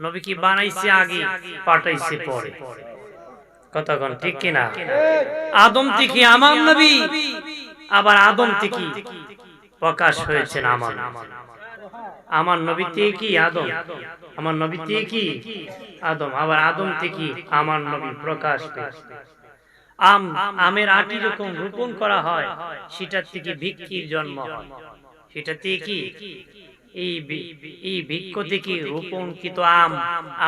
নবী কি বানাইছে আগে, পাঠাইছে পরে। কথা কোন ঠিক কিনা? আদম থেকে আমার নবী, আবার আদম থেকে প্রকাশ হয়েছেন আমার নবী। আমার নবী থেকে কি আদম, আমার নবী থেকে কি আদম, আবার আদম থেকে আমার নবী প্রকাশ পেয়েছে। আমের আটি যখন রোপণ করা হয়, সেটার থেকে ভিক্ষির জন্ম হয়। সেটা থেকে কি এই বৃক্ষ থেকে রোপণকৃত আম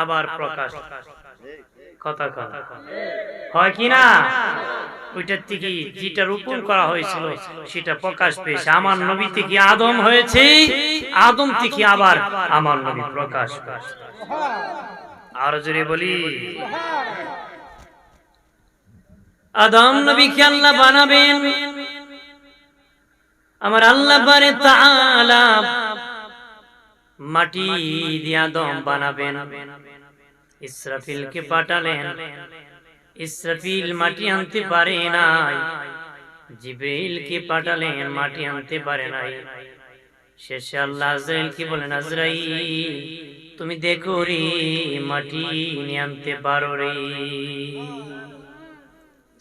আবার প্রকাশ কথা হয় কিনা? ওইটার থেকে যেটা রোপণ করা হয়েছিল সেটা প্রকাশ পেয়েছে। আমার নবী থেকে আদম হয়েছে, আদম থেকে আবার আমার নবী প্রকাশ পেয়েছে। আর জোরে বলি, আদম নবীকে আল্লাহ বানাবেন, আমার আল্লাহ বারে তাআলা মাটি দিয়ে আদম বানাবেন। ইসরাফিলকে পাঠালেন, ইসরাফিল মাটি আনতে পারে নাই। জিবরাইলকে পাঠালেন, মাটি আনতে পারে নাই। শেষে আল্লাহ আজরাইলকে বলেন, আজরাইল তুমি দেখো রে, মাটি নিয়ে আনতে পারো রে।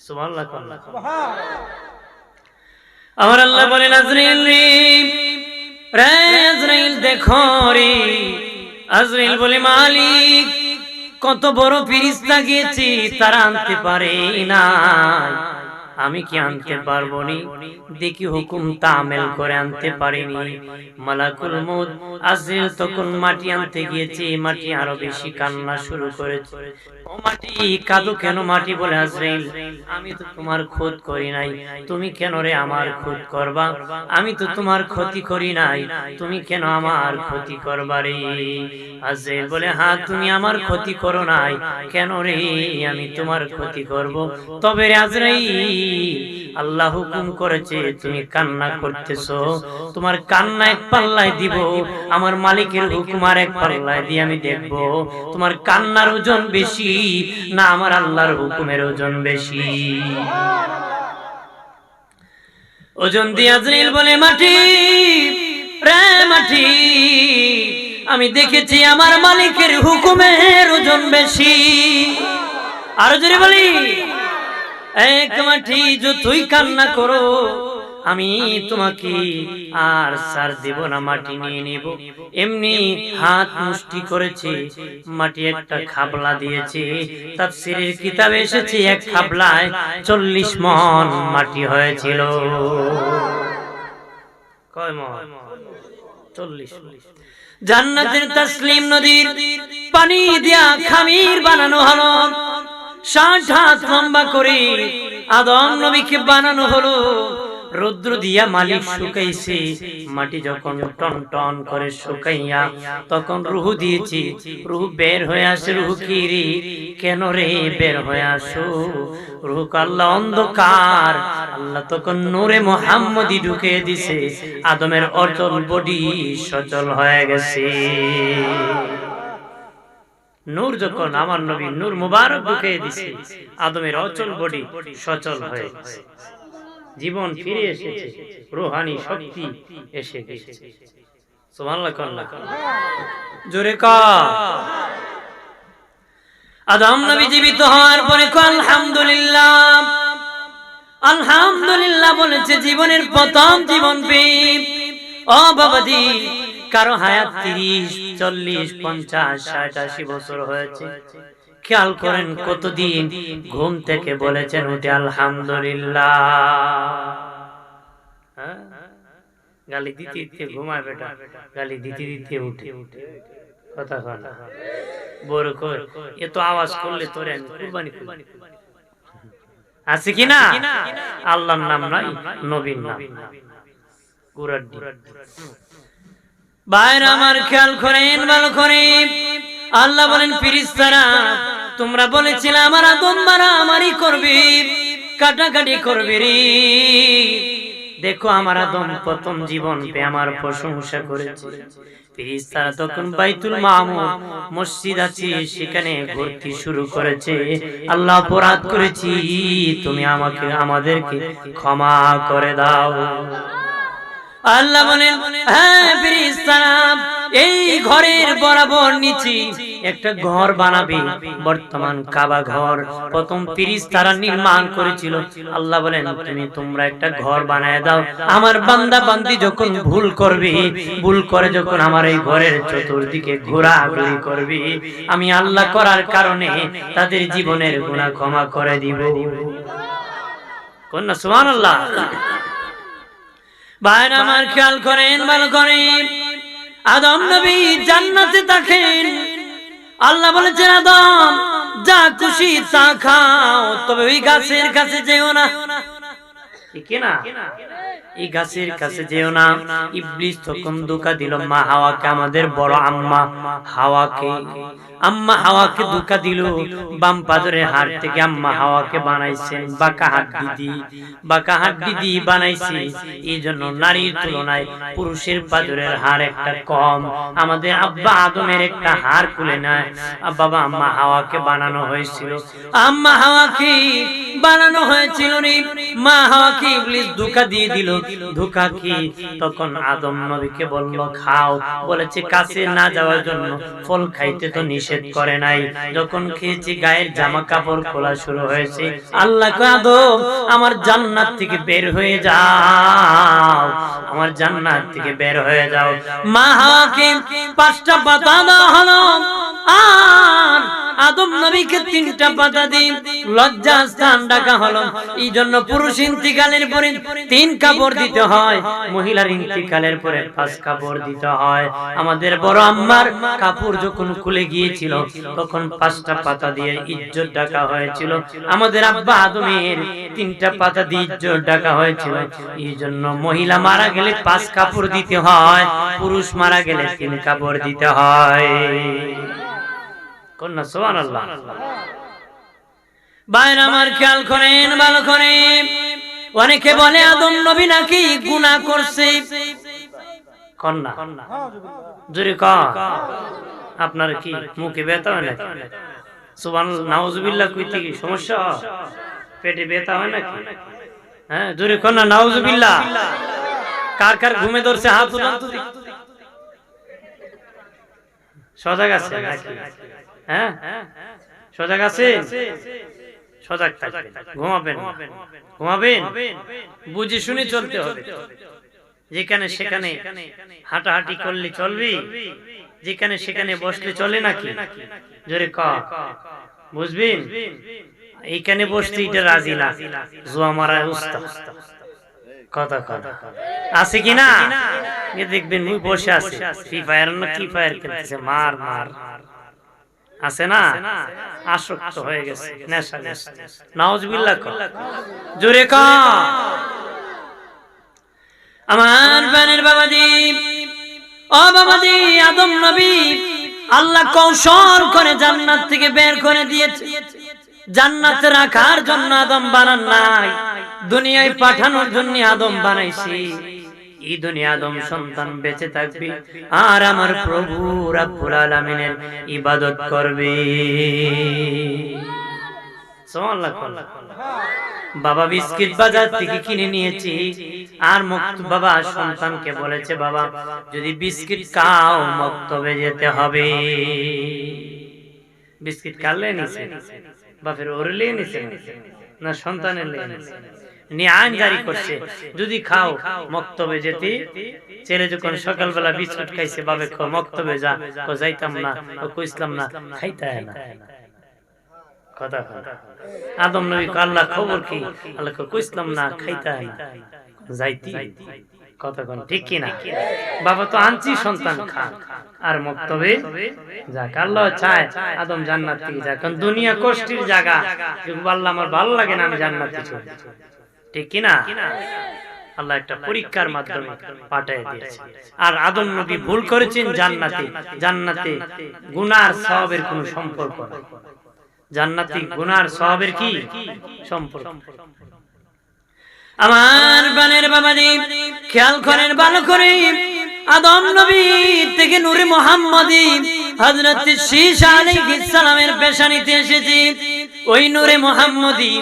সুবহানাল্লাহ। আমার আল্লাহ বলেন, আজরাইল রে, আজরাইল দেখো রে। আজরাইল বলে, মালিক কত বড় ফেরেশতা গিয়েছে, তারা আনতে পারে না, আমি কি আনতে পারবো নি? দেখি হুকুম তামেল করে আনতে পারিনি। মালাকুল মউত আজরাইল তখন মাটি আনতে গিয়েছে, মাটি আরো বেশি কান্না শুরু করেছে। ও মাটি কাঁদো কেন? মাটি বলে, আজরাইল আমি তো তোমার খোদ করি নাই, তুমি কেন রে আমার খোদ করবা? আমি তো তোমার ক্ষতি করি নাই, তুমি কেন আমার ক্ষতি করবা রে? আজরাইল বলে, হ্যাঁ তুমি আমার ক্ষতি করো নাই, কেন রে আমি তোমার ক্ষতি করব? তবে রে আজরাইল, আল্লাহ হুকুম করেছে তুমি কান্না করতেছো, তোমার কান্না এক পাল্লায় দিব, আমার মালিকের হুকুম আর এক পাল্লায় দিয়ে আমি দেখব তোমার কান্নার ওজন বেশি না আমার আল্লাহর হুকুমের ওজন বেশি। ওজন দিয়ে আজরাইল বলে, মাটি রে মাটি, আমি দেখেছি আমার মালিকের হুকুমের ওজন বেশি। আর যদি বলি, এক মাটি যতই কান্না করো আমি তোমাকে আর সার দেব না, মাটি নিয়ে নেব। এমনি হাত মুষ্টি করেছে, মাটি একটা খাবলা দিয়েছে। তাফসীরের কিতাবে এসেছে এক খাবলায় 40 মণ মাটি হয়েছিল। কয় মণ? 40 মণ। জান্নাতের তাসলিম নদীর পানি দিয়া খামির বানানো হলো, 60 হাত লম্বা করে আদম নবীকে বানানো হলো। রৌদ্র দিয়া মালিক শুকাইছে, মাটি যখন টন টন করে শুকাইয়া তখন রূহ দিয়েছি, রূহ বের হয়ে আসে। রূহ কি রে, কেন রে বের হয়ে আসো? রূহ আল্লাহ অন্ধকার, আল্লাহ তখন নূরে মুহাম্মদী ঢুকে দিছে, আদমের অচল বডি সচল হয়ে গেছে। নূর যখন আমার নবী নূর মুবারক ঢুকে দিছে, আদমের অচল বডি সচল হয়ে গেছে, জীবন ফিরে এসেছে, রূহানি শক্তি এসে গেছে। সুবহানাল্লাহ। জোরে কা আদম নবী জীবিত হওয়ার পরে আলহামদুলিল্লাহ, আলহামদুলিল্লাহ বলেছে জীবনের প্রথম জীবন পেয়ে। ও বাবাজি, কারো হায়াত 30, 40, 50, 60, 80 বছর হয়েছে। খেয়াল করেন কতদিন ঘুম থেকে বলেছেন উঠে আলহামদুলিল্লাহ। গালি দিতে দিতে ঘুমায় বেটা, গালি দিতে দিতে উঠে। কথা কথা বড় কর, এত আওয়াজ করলে তোরে আমি কুরবানি করব। আছে কিনা? আল্লাহর নাম নাই, নবীর নাম কুরআন। বাইরে আমার খেয়াল করেন ভালো করে। আল্লাহ বলেন, ফেরেশতারা তোমরা বলেছিলে আমার আদম মারামারি করবে, কাটাকাটি করবে রে। দেখো আমার আদম প্রথম জীবন পেয়ে আমার প্রশংসা করেছে। ফেরেশতারা তখন বাইতুল মামুর মসজিদ আছে সেখানে ঘুরতে শুরু করেছে। আল্লাহ অপরাধ করেছি, তুমি আমাদেরকে ক্ষমা করে দাও। আল্লাহ বলেন, হ্যাঁ ফেরেশতারা এই ঘরের বরাবর নিচে একটা ঘর বানাবে, বর্তমান কাবা ঘর প্রথম ফেরেশতারা নির্মাণ করেছিল। আল্লাহ বলেন তোমরা একটা ঘর বানায় দাও, আমার বান্দা বান্দি যখন ভুল করবে, ভুল করে যখন আমার এই ঘরের চতুর্দিকে ঘোরাঘুরি করবে, আমি আল্লাহ করার কারণে তাদের জীবনের গুনাহ ক্ষমা করে দিব। কোন সুবহানাল্লাহ। ভাইরা আমার খেয়াল করেন, ভালো করেন, আদম নবী জান্নাতে থাকেন। আল্লাহ বলেছেন আদম যা খুশি তা খাও, তবে ওই গাছের কাছে যেও না। ঠিক না? এই গাছের কাছে যেও না। ইবলিস তখন ধোঁকা দিল মা হাওয়াকে, আমাদের বড় আম্মা হাওয়াকে। আম্মা হাওয়াকে ধোঁকা দিল। বাম পাজরের হাড় থেকে আম্মা হাওয়াকে বানাইছেন বাঁকা হাড্ডি দিয়ে, বাঁকা হাড্ডি দিয়ে বানাইছে। এই জন্য নারীর তুলনায় পুরুষের পাজরের হাড় একটা কম। আমাদের আব্বা আদমের একটা হাড় খুলে নেয় বাবা আম্মা হাওয়াকে বানানো হয়েছিল। আম্মা হাওয়াকে বানানো হয়েছিল রে, মা হাওয়াকে ইবলিস ধোঁকা দিয়ে দিল। ধোঁকা কি? তখন আদম নবীকে বলল খাও, বলেছে কাছে না যাওয়ার জন্য। ফল খাইতে তো নিষেধ করে নাই, যখন খেয়েছি গায়ের জামা কাপড় খোলা শুরু হয়েছে। আল্লাহ কয় আদম আমার জান্নাত থেকে বের হয়ে যাও, আমার জান্নাত থেকে বের হয়ে যাও। মা হাওয়াকে 5টা পাতা দেওয়া হলো, আর আদম নবীকে 3টা পাতা দিয়ে লজ্জা স্থান ডাকা হলো। এই জন্য পুরুষ ইন্তিকালের পরে 3 কাপড় দিতে হয়, মহিলার ইন্তিকালের পরে 5 কাপড় দিতে হয়। আমাদের বড় আম্মার কাপড় যখন খুলে গিয়েছিল তখন 5টা পাতা দিয়ে ইজ্জত ডাকা হয়েছিল। আমাদের আব্বা আদমের 3টা পাতা দিয়ে ইজ্জত ডাকা হয়েছিল। এই জন্য মহিলা মারা গেলে 5 কাপড় দিতে হয়, পুরুষ মারা গেলে 3 কাপড় দিতে হয়। কন্যা সুবহানাল্লাহ। বাইরে আমার খেয়াল করেন, ভালো করে। অনেকে বলে আদম নবী নাকি গুনাহ করছে। কন্যা জোরে কর, আপনার কি মুখে ব্যথা হয় নাকি? সুবহানাল্লাহ, নাউজুবিল্লাহ কইতে কি সমস্যা? পেটে ব্যথা হয় নাকি? হ্যাঁ জোরে কর না, নাউজুবিল্লাহ। কার কার ঘুমে ধরছে হাত উঠান তো। সজাগ আছে নাকি? হ্যাঁ সজাগ আছে? সজাগ থাকবেন, ঘুমাবেন, ঘুমাবেন, বুঝে শুনে চলতে হবে। যেখানে সেখানে হাঁটাহাঁটি করলে চলবে, যেখানে সেখানে বসলে চলে নাকি? জোরে ক, বুঝবেন? এইখানে বসতে এটা রাজি না, জুয়া মারার উস্তাদ। কথা কথা আছে কিনা? দেখবেন বসে আছে, ফ্রি ফায়ার না কি ফায়ার খেলতেছে, মার মার আছে না, আসক্ত হয়ে গেছে, নেশা নেশা। নাউজুবিল্লাহ, জোরে ক। আমার বানের বাবাজি, ও বাবাজি, আদম নবী আল্লাহ কৌশল করে জান্নাত থেকে বের করে দিয়েছে। জান্নাতে রাখার জন্য আদম বানান নাই, দুনিয়ায় পাঠানোর জন্য আদম বানাইছি। এই দুনিয়া আদম সন্তান বেঁচে থাকবে আর আমার প্রভু রব্বুল আলামিনের ইবাদত করবে। সুবহানাল্লাহ। বাবা বিস্কিট বাজার থেকে কিনে নিয়েছি, আর বাবা সন্তানকে বলেছে বাবা যদি বিস্কিট খাও মক্তবে যেতে হবে। বিস্কিট কালে নিছে, বাপের ওরলে নিছে না সন্তানের নিছে, নিয়ে আইন জারি করছে যদি খাও মক্তবে যেতে। ছেলে যখন সকালবেলা বিস্কুট খাইছে, বাবে মক্তবে যা, যাইতাম না, কইছিলাম না, খাইতে হয় না। কথা কথা আদম নবী আল্লাহ খবর কি? আল্লাহ কইছিলাম না, খাইতে হয় না, যাইতি। কথা কোন ঠিক কি না? বাবা তো আনছি সন্তান খা আর মক্তবে যাক। আল্লাহ চায় আদম জান্নাত থেকে যাক, কারণ দুনিয়া কষ্টের জায়গা। আল্লাহ আমার ভালো লাগে না, আমি জান্নাতে চলে যাব, ঠিক কি না? আল্লাহ একটা পরীক্ষার মাধ্যমে পাঠিয়ে দিয়েছে। আর আদম নবী ভুল করেছেন জান্নাতে, জান্নাতে গুনার সওয়াবের কোনো সম্পর্ক নেই। জান্নাতি গুনার সওয়াবের কি সম্পর্ক? আমার বানের বাবাজি খেয়াল করেন ভালো করে, আদম নবী থেকে নূরে মুহাম্মদী হযরত শীশা আলাইহিস সালামের পেশানিতে এসেছে। ওই নূরে মুহাম্মদী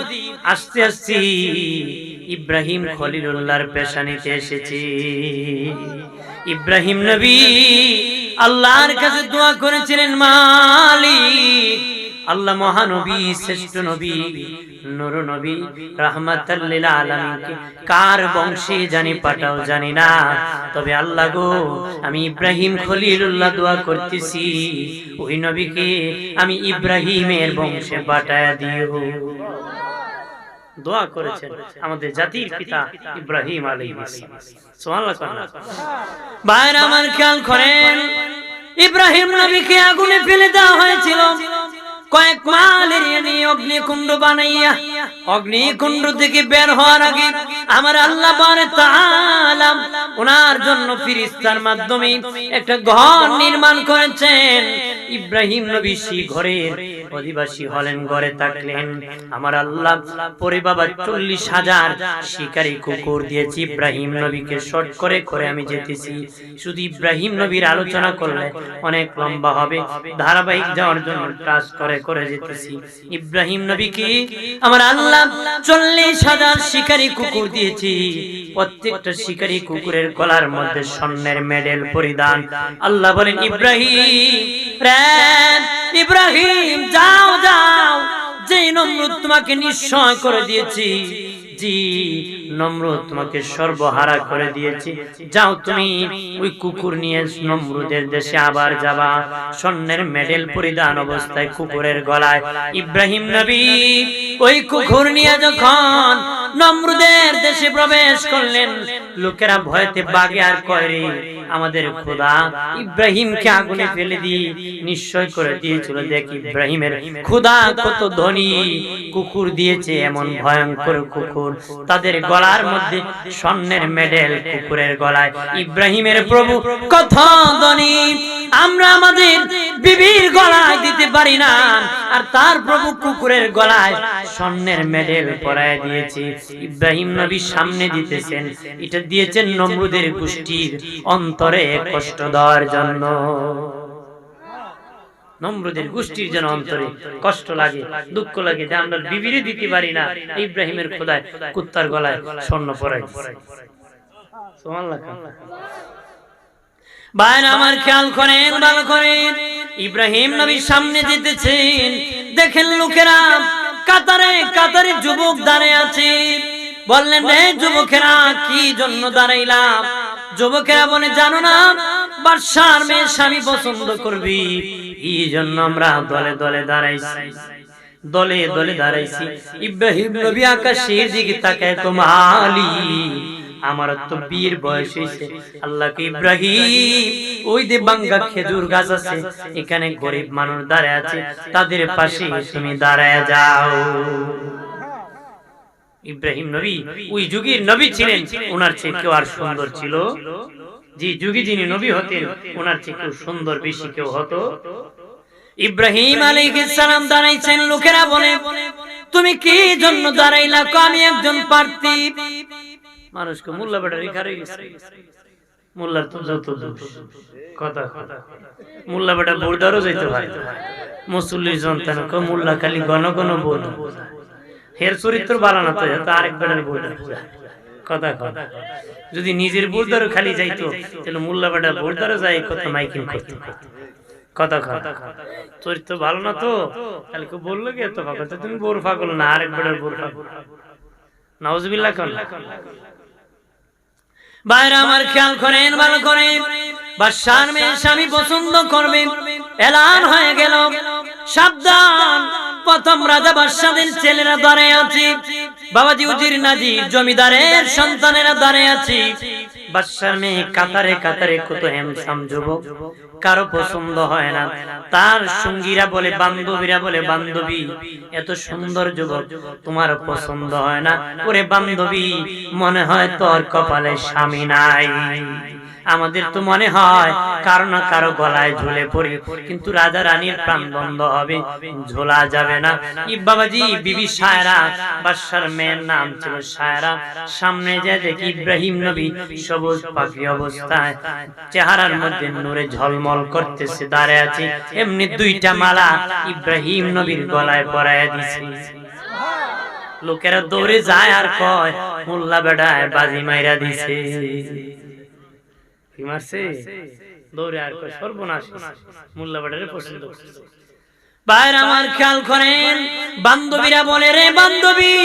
আস্তে আস্তে ইব্রাহিম খলিলুল্লাহর পেশানিতে এসেছে। ইব্রাহিম নবী আল্লাহর কাছে দোয়া করেছিলেন, মালিক আল্লাহ মহানবী শ্রেষ্ঠ নবী নূর নবী রাহমাতাল লিল আলামিনকে কার বংশে জানি পাঠাও জানি না, তবে আল্লাহ গো আমি ইব্রাহিম খলিলুল্লাহ দোয়া করতেছি, ওই নবীকে আমি ইব্রাহিমের বংশে পাঠায়া দিও। দোয়া করেছেন আমাদের জাতির পিতা ইব্রাহিম আলাইহিস সালাম। সুবহানাল্লাহ। ভাইরা আমার খেয়াল করেন, ইব্রাহিম নবীকে আগুনে ফেলে দেওয়া হয়েছিল, কয়েক মাইল এরিয়া নিয়ে অগ্নিকুণ্ড বানাইয়া। অগ্নিকুণ্ড থেকে বের হওয়ার আগে আমার আল্লাহ তাআলা ওনার জন্য ফেরেশতার মাধ্যমে একটা ঘর নির্মাণ করেছেন। ইব্রাহিম নবী সেই ঘরের অধিবাসী হলেন, ঘরে থাকলেন। আমার আল্লাহ পরে বাবা 40,000 শিকারী কুকুর দিয়েছি ইব্রাহিম নবীকে। শর্ট করে করে আমি যেতেছি, শুধু ইব্রাহিম নবীর আলোচনা করলে অনেক লম্বা হবে, ধারাবাহিক যাওয়ার জন্য টাচ করে করে যেতেছি। ইব্রাহিম নবীকে আমার আল্লাহ 40,000 শিকারী কুকুর দিয়েছি। প্রত্যেকটা শিকারী কুকুরের গলার মধ্যে স্বর্ণের মেডেল পরিধান। আল্লাহ বলেন, ইব্রাহিম যাও যাও, যে নমরুদ তোমাকে নিঃস্ব করে দিয়েছি, জি নমরুদ তোমাকে সর্বহারা করে দিয়েছি, যাও তুমি ওই কুকুর নিয়ে নমরুদের দেশে আবার যাবা। স্বর্ণের মেডেল পরিধান অবস্থায় কুকুরের গলায় ইব্রাহিম নবী ওই কুকুর নিয়ে যখন নমরুদের দেশে প্রবেশ করলেন, লোকেরা ভয়তে বাগে আর কয়রে আমাদের খোদা ইব্রাহিমকে আগুনে ফেলে দিয়ে নিশ্চয় করে দিয়েছিল। দেখ ইব্রাহিমের খোদা কত ধনী, কুকুর দিয়েছে এমন ভয়ঙ্কর কুকুর, তাদের গলার মধ্যে স্বর্ণের মেডেল কুকুরের গলায়। ইব্রাহিমের প্রভু কত ধনী, আমরা আমাদের বিবির গলায় দিতে পারি না, আর তার প্রভু কুকুরের গলায় স্বর্ণের মেডেল পরায় দিয়েছে। ইব্রাহিম নবী সামনে দিতেছেন, এটা দিয়েছেন নমরুদের গোষ্ঠীর অন্তরে কষ্ট দেওয়ার জন্য। নমরুদের গোষ্ঠীর যেন অন্তরে কষ্ট লাগে, দুঃখ লাগে যে আমরা বিবিরে দিতে পারি না, ইব্রাহিমের খোদায় কুত্তার গলায় স্বর্ণ পরাই দিয়েছে। সুবহানাল্লাহ। ভাইরা আমার খেয়াল করেন, ভালো করেন, ইব্রাহিম নবী সামনে যেতেছেন, দেখেন লোকেরা কাতারে কাতারে যুবক দাঁড়িয়ে আছে। বললেন, রে যুবকেরা কি জন্য দাঁড়াইলাম? যুবকেরা বলে, জানো না বাদশার মেয়ে স্বামী পছন্দ করবি, এই জন্য আমরা দলে দলে দাঁড়াইছি, দলে দলে দাঁড়াইছি। ইব্রাহিম নবী আকাশের দিকে তাকায়, তো মালিক আমার তো বিয়ের বয়স হয়েছে, আল্লাহকে ইব্রাহিম ওই যে বাঙ্গা খেজুর গাছ আছে, এখানে গরিব মানুষ দাঁড়ায় আছে, তাদের পাশে তুমি দাঁড়ায় যাও। ইব্রাহিম নবী ওই যুগের নবী ছিলেন, ওনার চেয়ে কেউ আর সুন্দর ছিল? যে যুগে যিনি নবী হতেন ওনার চেয়ে কেউ সুন্দর বেশি কেউ হতো? ইব্রাহিম আলাইহিস সালাম দাঁড়াইছেন, লোকেরা বলে, তুমি কি জন্য দাঁড়াইলা? আমি একজন প্রার্থী। মানুষকে মোল্লা বেটা রেখা রয়ে গেছে, মোল্লার তো যত দোষ, কথা কথা মোল্লা বেটা বোরদারও যাইতে পারে, মুসল্লির সন্তান মোল্লা খালি ঘন ঘন বোধ, হের চরিত্র বাড়ানো তো আরেক বেটার বোধ, কথা কথা। যদি নিজের বোরদারও খালি যাইতো তাহলে মোল্লা বেটা বোরদারও যায়, কথা মাইকিং করতে, কথা কথা। চরিত্র ভালো না তো তাহলে কেউ বললো কি এত পাগল, তুমি বোর পাগল না, আরেক বেটার বোর পাগল। নাউজুবিল্লাহ। বাইরে আমার খেয়াল করেন, ভালো করেন, বাদশার মেয়ে স্বামী পছন্দ করবে, এলান হয়ে গেল, সাবধান। প্রথম রাজা বাদশাদের ছেলেরা দাঁড়িয়ে আছে, বাবাজি উজির নাজির জমিদারের সন্তানেরা দাঁড়িয়ে আছে। বাদশার মেয়ে কাতারে কাতারে কত হ্যান্ডসাম যুবক, কারো পছন্দ হয় না। তার সঙ্গীরা বলে, বান্ধবীরা বলে, বান্ধবী এত সুন্দর যুবক তোমার পছন্দ হয় না? ওরে বান্ধবী, মনে হয় তোর কপালে স্বামী নাই। আমাদের তো মনে হয় কারো না কারো গলায় ঝুলে পড়ি, কিন্তু রাজা রানীর প্রাণ বন্ধ হবে, ঝোলা যাবে না। বাবাজি বিবি সায়রা, বাদশার মেয়ের নাম ছিল সায়রা। সামনে যে দেখি ইব্রাহিম নবী সবুজ পাখি অবস্থায়, চেহারার মধ্যে নূরে ঝলমল করতেছে, দাঁড়িয়ে আছে। এমনি দুইটা মালা ইব্রাহিম নবীর গলায় পরাইয়া দিছে। লোকেরা দৌড়ে যায় আর কয়, মোল্লা বেটায় বাজি মাইরা দিছে। দৌড়ে আর কয় সর্বনাশ, মোল্লা বাড়ারে পছন্দ করছে। ভাইরা আমার খেয়াল করেন, বান্ধবীরা বলে, রে বান্ধবী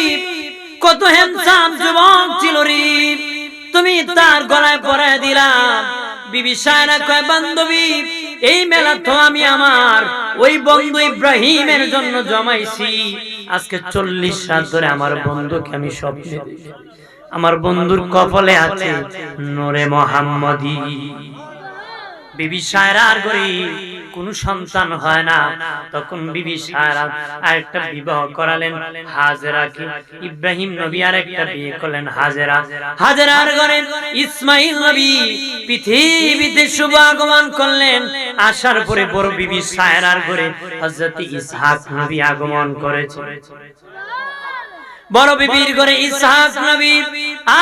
কত হ্যান্ডসাম যুবক ছিল রে, তুমি তার গলায় পরায় দিলা। বিবি সায়রা কয়, বান্ধবী এই মেলা তো আমি আমার ওই বন্ধু ইব্রাহিমের জন্য জমাইছি। আজকে 40 রাত ধরে আমার বন্ধুকে আমি স্বপ্নে দেখি, আমার বন্ধুর কপালে আছে নূরে মুহাম্মদী। বিবি সায়রার ঘরে কোনো সন্তান হয় না, তখন বিবি সায়রা আরেকটা বিবাহ করালেন হাজেরাকে। ইব্রাহিম নবী আরেকটা বিয়ে করলেন হাজেরা। হাজেরার ঘরে ইসমাইল নবী পৃথিবীতে শুভ আগমন করলেন। আসার পরে বড় বিবি সায়রার ঘরে হযরত ইসহাক নবী আগমন করেছে। বড় বিবির ঘরে ইসহাক নবী,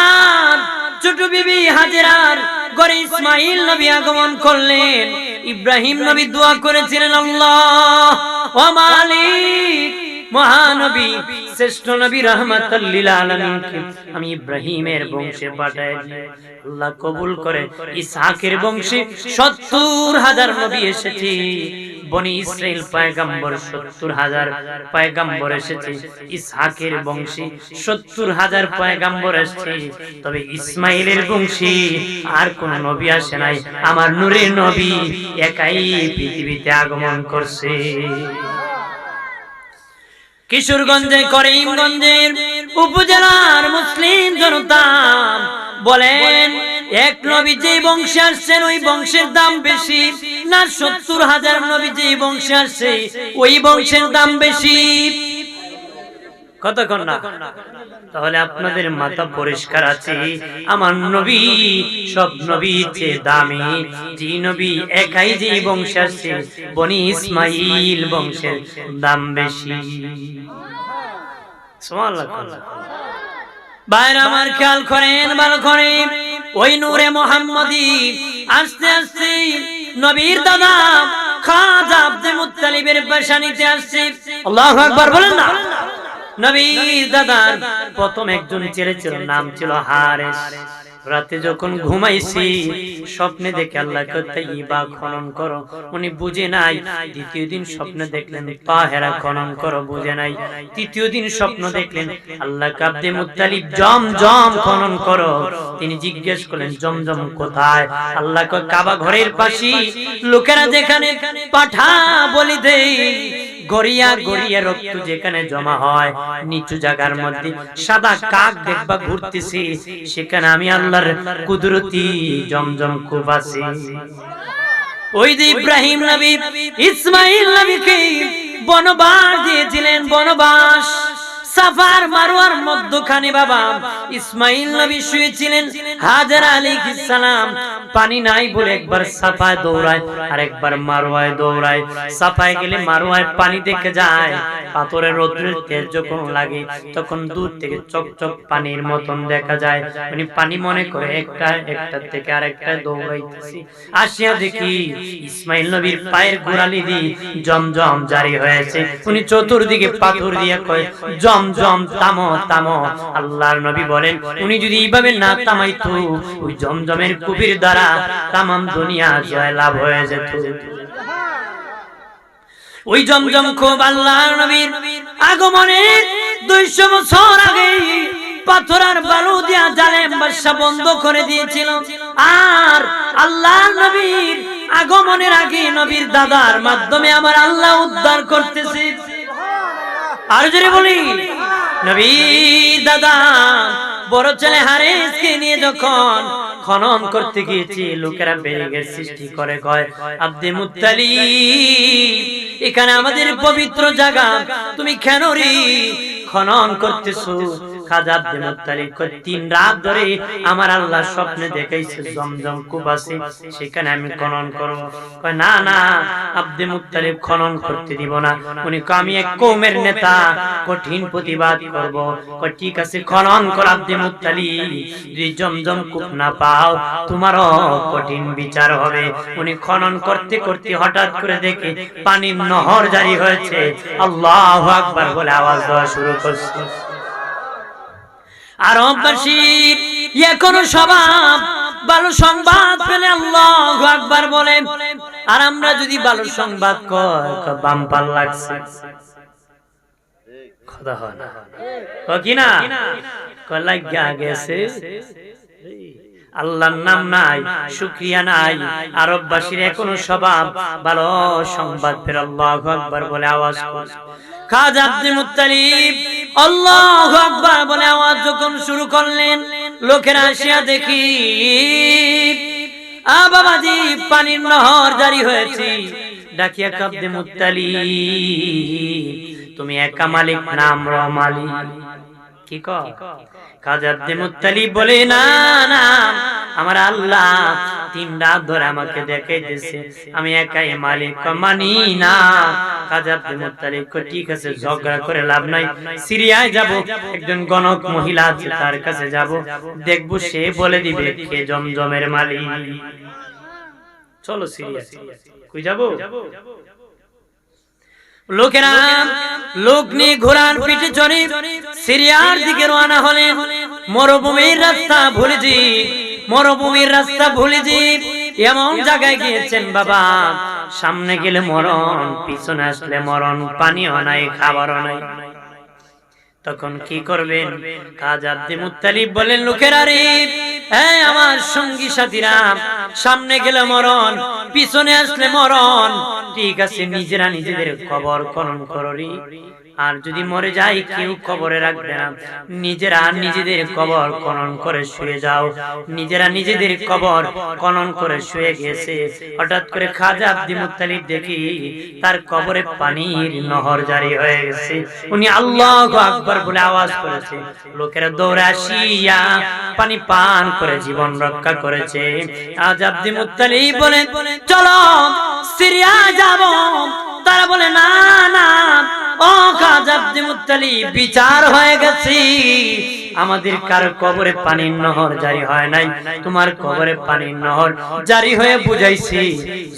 আর ছোট বিবি হাজেরার ঘরে ইসমাইল নবী আগমন করলেন। ইব্রাহিম নবী দোয়া করেছিলেন, আল্লাহ ওয়া মালিক মহানবী শ্রেষ্ঠ নবী রাহমাতুল লিল আলামিনকে আমি ইব্রাহিমের বংশে পাঠাই দিই। আল্লাহ কবুল করে। ইসহাকের বংশে 70,000 নবী এসেছে। বনি ইসরাইল পয়গম্বর 70,000 পয়গম্বর এসেছে। ইসহাকের বংশে 70,000 পয়গম্বর এসেছে। তবে ইসমাইলের বংশে আর কোন নবী আসে নাই। আমার নূরের নবী একাই পৃথিবীতে আগমন করছে। কিশোরগঞ্জে করিমগঞ্জের উপজেলার মুসলিম জনতা বলেন, এক নবী যে বংশে আসছেন ওই বংশের দাম বেশি না 70,000 নবী যে বংশে আসছে ওই বংশের দাম বেশি? কতক্ষণ না? তাহলে আপনাদের মাথা পরিষ্কার আছে, আমার নবী সব নবীর চেয়ে দামি। যে নবী একাই যে বংশে আসছে বনি ইসমাইল বংশের দাম বেশি। সুবহানাল্লাহ। ভাইরা আমার খেয়াল করেন ভালো করে, ওই নূরে মুহাম্মদী আস্তে আস্তে নবীর দাদা খাজা আব্দুল মুত্তালিবের পেশানিতে আসছে। আল্লাহু আকবার বলেন না। নবীর দাদার প্রথম একজন ছেলে ছিল, নাম ছিল হারেস। রাতে যখন ঘুমাইছি স্বপ্নে দেখে আল্লাহকে তাইয়্যিবা খনন করো, উনি বুঝে নাই। দ্বিতীয় দিন স্বপ্নে দেখলেন তাহেরা খনন করো, বুঝে নাই। তৃতীয় দিন স্বপ্ন দেখলেন আল্লাহকে আব্দুল মুত্তালিব জমজম খনন করো। তিনি জিজ্ঞেস করলেন জমজম কোথায়? আল্লাহকে কাবা ঘরের পাশে, লোকেরা যেখানে পাঠা বলি দেয়, গড়িয়া গড়িয়া রক্ত যেখানে জমা হয়, নিচু জায়গার মধ্যে সাদা কাক দেখবা ঘুরতেছে, সেখানে আমি আল্লাহর কুদরতি জমজম কূপ আছে। ওই যে ইব্রাহিম নবী ইসমাইল নবীকে বনবাস দিয়েছিলেন, বনবাস সাফার মারওয়ার মধ্যখানে বাবা ইসমাইল নবী শুয়েছিলেন। হাজেরা আলাইহিস সালাম পানি নাই বলে একবার সাফায় দৌড়ায় আর একবার মারওয়ায় দৌড়ায়। সাফায় গেলে মারওয়ায় পানি দেখে যায়, পাথরের রৌদ্রের তেজ যখন লাগে তখন দূর থেকে চকচক পানির মতন দেখা যায়। উনি পানি মনে করে একটা থেকে আরেকটা দৌড়াইতেছি। আসিয়া দেখি ইসমাইল নবীর পায়ের গোড়ালি দিয়ে জমজম জারি হয়েছে। উনি চতুর্দিকে পাথর দিয়ে কয় জমজম থামো থামো। আল্লাহর নবী বলেন উনি যদি এইভাবে না থামাইতো ওই জমজমের কূপের দ্বারা তামাম দুনিয়া জয় লাভ হয়ে যেত। ওই জমজম কূপ আল্লাহর নবীর আগমনের 200 বছর আগে পাথর আর বালু দিয়া জালেম বাদশা বন্ধ করে দিয়েছিল। আর আল্লাহর নবীর আগমনের আগে নবীর দাদার মাধ্যমে আমার আল্লাহ উদ্ধার করতেছে। আর জোরে বলি, নবীর দাদা বড় ছেলে হারেসকে নিয়ে যখন খনন করতে গিয়েছি, লোকেরা বেরিগের সৃষ্টি করে কয় আব্দুল মুত্তালিব এখানে আমাদের পবিত্র জায়গা, তুমি কেন রে খনন করতেছো? খাজা আব্দুল মুত্তালিব কয় 3 রাত ধরে আমার আল্লাহ স্বপ্নে দেখাইছে জমজম কূপ আছে, সেখানে আমি খনন করব। কয় না না আব্দুল মুত্তালিব খনন করতে দিব না। উনি কয় আমি এক কওমের নেতা, কঠিন প্রতিবাদ করব। কয় ঠিক আছে খনন কর আব্দুল মুত্তালিব, যদি জমজম কূপ না পাও তোমারও কঠিন বিচার হবে। উনি খনন করতে করতে হঠাৎ করে দেখে পানির নহর জারি হয়েছে। আল্লাহু আকবার বলে আওয়াজ দেওয়া শুরু করছে। আরববাসীর এখনো স্বভাব ভালো সংবাদ পেলে আল্লাহু আকবার বলে, আর আমরা যদি ভালো সংবাদ কয় বাম্পার লাগছে, কথা হয় না কি না, লাগিয়া গেছে। আল্লাহর নাম নাই, শুকরিয়া নাই, আরববাসীর এখনো স্বভাব ভালো সংবাদ পেলে আল্লাহু আকবার বলে আওয়াজ করে। খাজা আব্দুল মুত্তালিব আল্লাহু আকবার বলে আওয়াজ যখন শুরু করলেন, লোকেরা আসিয়া দেখি বাবাজি পানির নহর জারি হয়েছে। ডাকিয়া আব্দুল মুত্তালিব, তুমি একা মালিক না আমরা মালিক? কি কয়? খাজা আব্দুল মুত্তালিব বলে, না না, আমার আল্লাহ 3 রাত ধরে আমাকে দেখাইতেছে আমি একাই মালিক, মানি না। খাজা আব্দুল মুত্তালিব কয়, ঠিক আছে, ঝগড়া করে লাভ নাই, সিরিয়ায় যাব, একজন গণক মহিলা আছে তার কাছে যাব, দেখব সে বলে দিবে কে জমজমের মালিক। চলো সিরিয়া, কই যাব? লোকেরা লোক নিয়ে ঘোড়ার পিঠে চড়ে সিরিয়ার দিকে রওনা হলেন। মরুভূমির রাস্তা ভুলেছি, মরুভূমির রাস্তা ভুলেছি, এমন জায়গায় গিয়েছেন বাবা, সামনে গেলে মরণ, পিছনে আসলে মরণ, পানিও নাই, খাবারও নাই। তখন কি করবেন? খাজা আব্দুল মুত্তালিব বলেন, লোকেরা রে, হ্যাঁ আমার সঙ্গী সাথীরা, সামনে গেলে মরণ, পিছনে আসলে মরণ, ঠিক আছে, নিজেরা নিজেদের কবর খনন কররি, আর যদি মরে যাই কেউ কবরে রাখবে না, নিজেরা নিজেদের কবর খনন করে শুয়ে যাও। নিজেরা নিজেদের কবর খনন করে শুয়ে গেছে। হঠাৎ করে খাজা আব্দুল মুত্তালিব দেখি তার কবরে পানির নহর জারি হয়ে গেছে। উনি আল্লাহু আকবার বলে আওয়াজ করেছে, লোকেরা দৌড়ে আসিয়া পানি পান করে জীবন রক্ষা করেছে। খাজা আব্দুল মুত্তালিব বলেন, চলো সিরিয়া যাব। তারা বলে, না না, ও খাজা আব্দুল মুত্তালিব, বিচার হয়ে গেছে, আমাদের কারো কবরে পানির নহর জারি হয় নাই, তোমার কবরে পানির নহর জারি হয়ে বুঝাইছি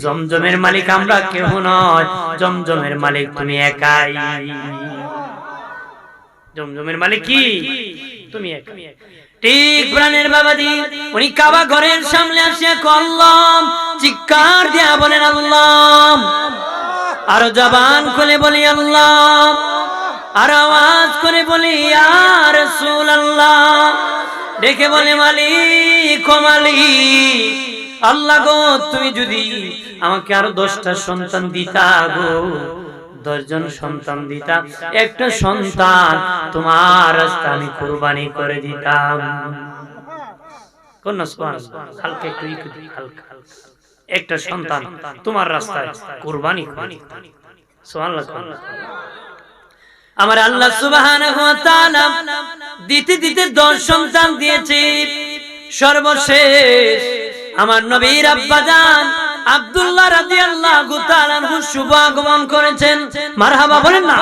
জমজমের মালিক আমরা কেউ নয়, জমজমের মালিক তুমি একাই। জমজমের মালিক কি? তুমি একাই। ঠিক প্রাণের বাবাজি, উনি কাবা ঘরের সামনে আসিয়া কল্লাম চিৎকার দিয়া বলেন আল্লাহ, আর জবান খুলে বলি আল্লাহ, আর আওয়াজ করে বলি ইয়া রাসূলুল্লাহ, দেখে বলে মালিক ও মালিক, আল্লাহ গো, তুমি যদি আমাকে আরো 10টা সন্তান দিতা গো, 10 জন সন্তান দিতা, একটা সন্তান তোমার রাস্তায় আমি কুরবানি করে দিতাম। কোন সুবহানাল্লাহ, হালকা একটু হালকা, একটা সন্তান তোমার রাস্তায় কুরবানি করে দিতাম। সুবহানাল্লাহ। আমার আল্লাহ সুবহানাহু ওয়া তাআলা দিতে দিতে 10 সন্তান দিয়েছে। সর্বশেষ আমার নবীর আব্বাজান আব্দুল্লাহ রাদিয়াল্লাহু তাআলা আনহু শুভ আগমন করেছেন। মারহাবা বলেন না।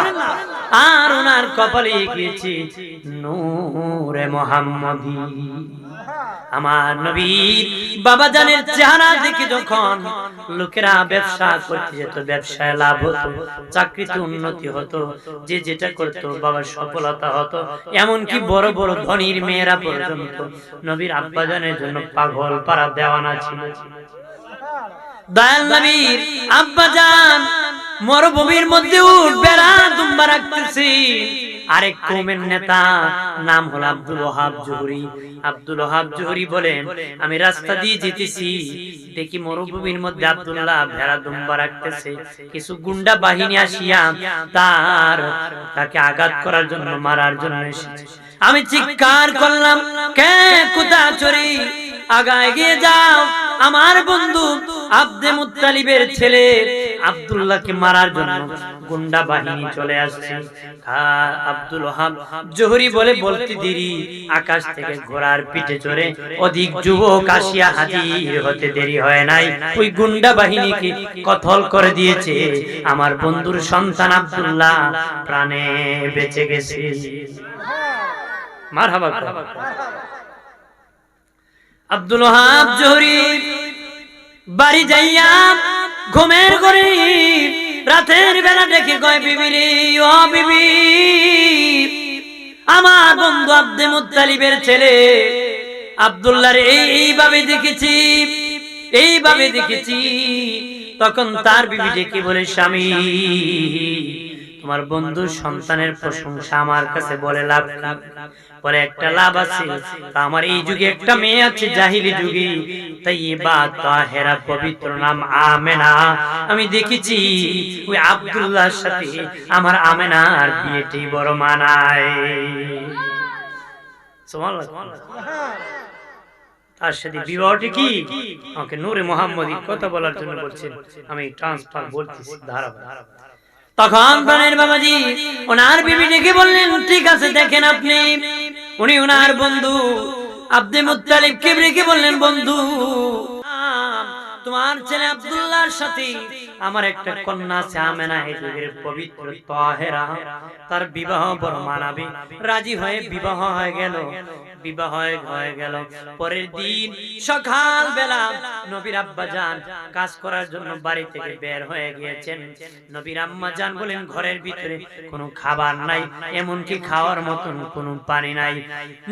আর ওনার কপালে গিয়েছে নূরে মুহাম্মাদি। আমার নবীর বাবাজানের চেহারা দেখে যখন লোকেরা ব্যবসা করতে যেত, ব্যবসায় লাভ হতো, চাকরিতে উন্নতি হতো, যে যেটা করতো বাবার সফলতা হতো, এমনকি বড় বড় ধনীর মেয়েরা পর্যন্ত নবীর আব্বাজানের জন্য পাগল পারা দেওয়ানা ছিল। দয়াল নবীর আব্বাজান মরুভূমির মধ্যে উট বেড়া দুম্বা রাখতেছি। আরেক কওমের নেতা নাম হলো আব্দুল ওয়াহাব জোহরি। আব্দুল ওয়াহাব জোহরি বলেন, আমি রাস্তা দিয়ে যেতেছি, দেখি মরুভূমির মধ্যে আব্দুল্লাহ ভেড়া দুম্বা রাখতেছে। কিছু গুন্ডা বাহিনী আসিয়া তাকে আঘাত করার জন্য, মারার জন্য এসেছে। আমি চিৎকার করলাম, কে কুতা চোরি, আগায় গিয়ে যাও, আমার বন্ধু আব্দে মুত্তালিবের ছেলে আব্দুল্লাহকে মারার জন্য গুন্ডা বাহিনী চলে আসছে। আব্দুল ওয়াহাব জোহরি বলতে দেরি, আকাশ থেকে ঘোড়ার পিঠে চড়ে অধিক যুবক আসিয়া হাজির হতে দেরি হয় নাই। ওই গুন্ডা বাহিনীকে কতল করে দিয়েছে। আমার বন্ধুর সন্তান আব্দুল্লাহ প্রাণে বেঁচে গেছে। মারহাবা। আব্দুল ওয়াহাব জোহরি বাড়ি যাইয়া ঘুমের ঘরে রাতের বেলা দেখে কয়, বিবি রে, ও বিবি, আমার বন্ধু আব্দে মুত্তালিবের ছেলে আব্দুল্লাহর এইভাবে দেখেছি। তখন তার বিবি ডেকে বলে, স্বামী, তোমার বন্ধুর সন্তানের প্রশংসা আমার কাছে বলে লাভ কি? বলে, একটা লাভ আছে। আমার এই যুগে একটা মেয়ে আছে, জাহিলি যুগে, তাইয়্যিবা তাহেরা, পবিত্র নাম আমেনা। আমি দেখেছি ওই আব্দুল্লাহর সাথে আমার আমেনার বিয়েটি বড় মানায়। সুবহানাল্লাহ। তার সাথে বিবাহটি কি আমাকে নূরে মুহাম্মদী কথা বলার জন্য বলছেন, আমি ট্রান্সফার বলতেছি ধারাবাহিক। তখন প্রাণের বাবাজি ওনার বিবি ডেকে বললেন, ঠিক আছে, দেখেন আপনি। উনি ওনার বন্ধু আব্দুল মুত্তালিবকে ডেকে বললেন, বন্ধু, তোমার ছেলে আব্দুল্লাহর সাথে আমার একটা কন্যা আছে আমেনা, এই যুগের পবিত্র তাহেরা, তার বিবাহ বড় মানাবে। রাজি হয়ে বিবাহ হয়ে গেল। পরের দিন সকাল বেলা নবীর আব্বা জান কাজ করার জন্য বাড়ি থেকে বের হয়ে গিয়েছেন। নবীর আম্মা জান বলেন, ঘরের ভিতরে কোনো খাবার নাই, এমনকি খাওয়ার মতন কোনো পানি নাই।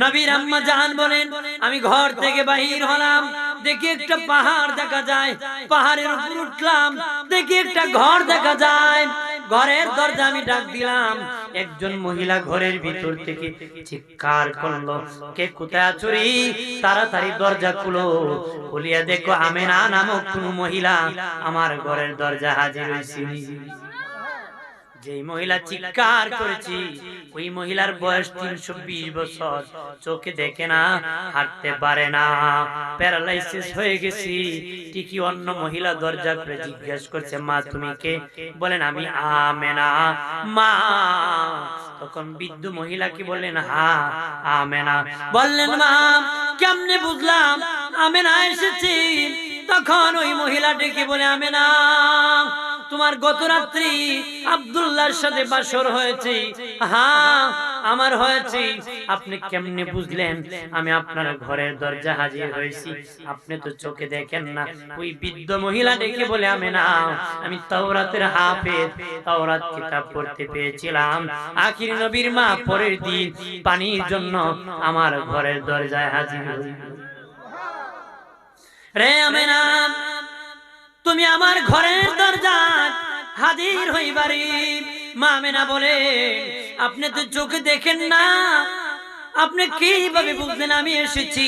নবীর আম্মা জান বলেন, আমি ঘর থেকে বাহির হলাম, দেখি একটা পাহাড় দেখা যায়, পাহাড়ের উপর উঠলাম, দেখি একটা ঘর দেখা যায়। ঘরের দরজা আমি ডাক দিলাম, একজন মহিলা ঘরের ভিতর থেকে চিৎকার করলো, কে কোথায় আছো রে? তাড়াতাড়ি দরজা খুলো। খুলিয়া দেখো আমেনা নামক কোন মহিলা আমার ঘরের দরজা হাজির হয়েছে। যে মহিলা চিৎকার করেছি, ওই মহিলার বয়স 320 বছর, চোখে দেখে না, হাঁটতে পারে না, প্যারালাইসিস হয়ে গেছি। ঠিকই অন্য মহিলা দরজা খুলে জিজ্ঞেস করছে, মা তুমি কে? বলেন, আমি আমেনা। মা, তখন বৃদ্ধ মহিলা কি বললেন, হ্যাঁ আমেনা। বললেন, মা কেমনে বুঝলাম আমেনা এসেছি? তখন ওই মহিলা ডেকে বলে, আমেনা, তোমার গত রাত্রি আব্দুল্লাহর সাথে বাসর হয়েছে। হ্যাঁ আমার হয়েছে। আপনি কেমনে বুঝলেন আমি আপনার ঘরের দরজা হাজির হয়েছি? আপনি তো চোখে দেখেন না। ওই বৃদ্ধ মহিলা ডেকে বলে, আমেনা, আমি তাওরাতের হাফেজ, তাওরাত কিতাব পড়তে পেয়েছিলাম, আখির নবীর মা পরের দিন পানির জন্য আমার ঘরের দরজায় হাজির হয়েছে। রে আমেনা, তুমি আমার ঘরের দরজায় হাজির হইবারি। মা আমেনা বলে, আপনি তো চোখে দেখেন না, আপনি কিভাবে বুঝলেন আমি এসেছি?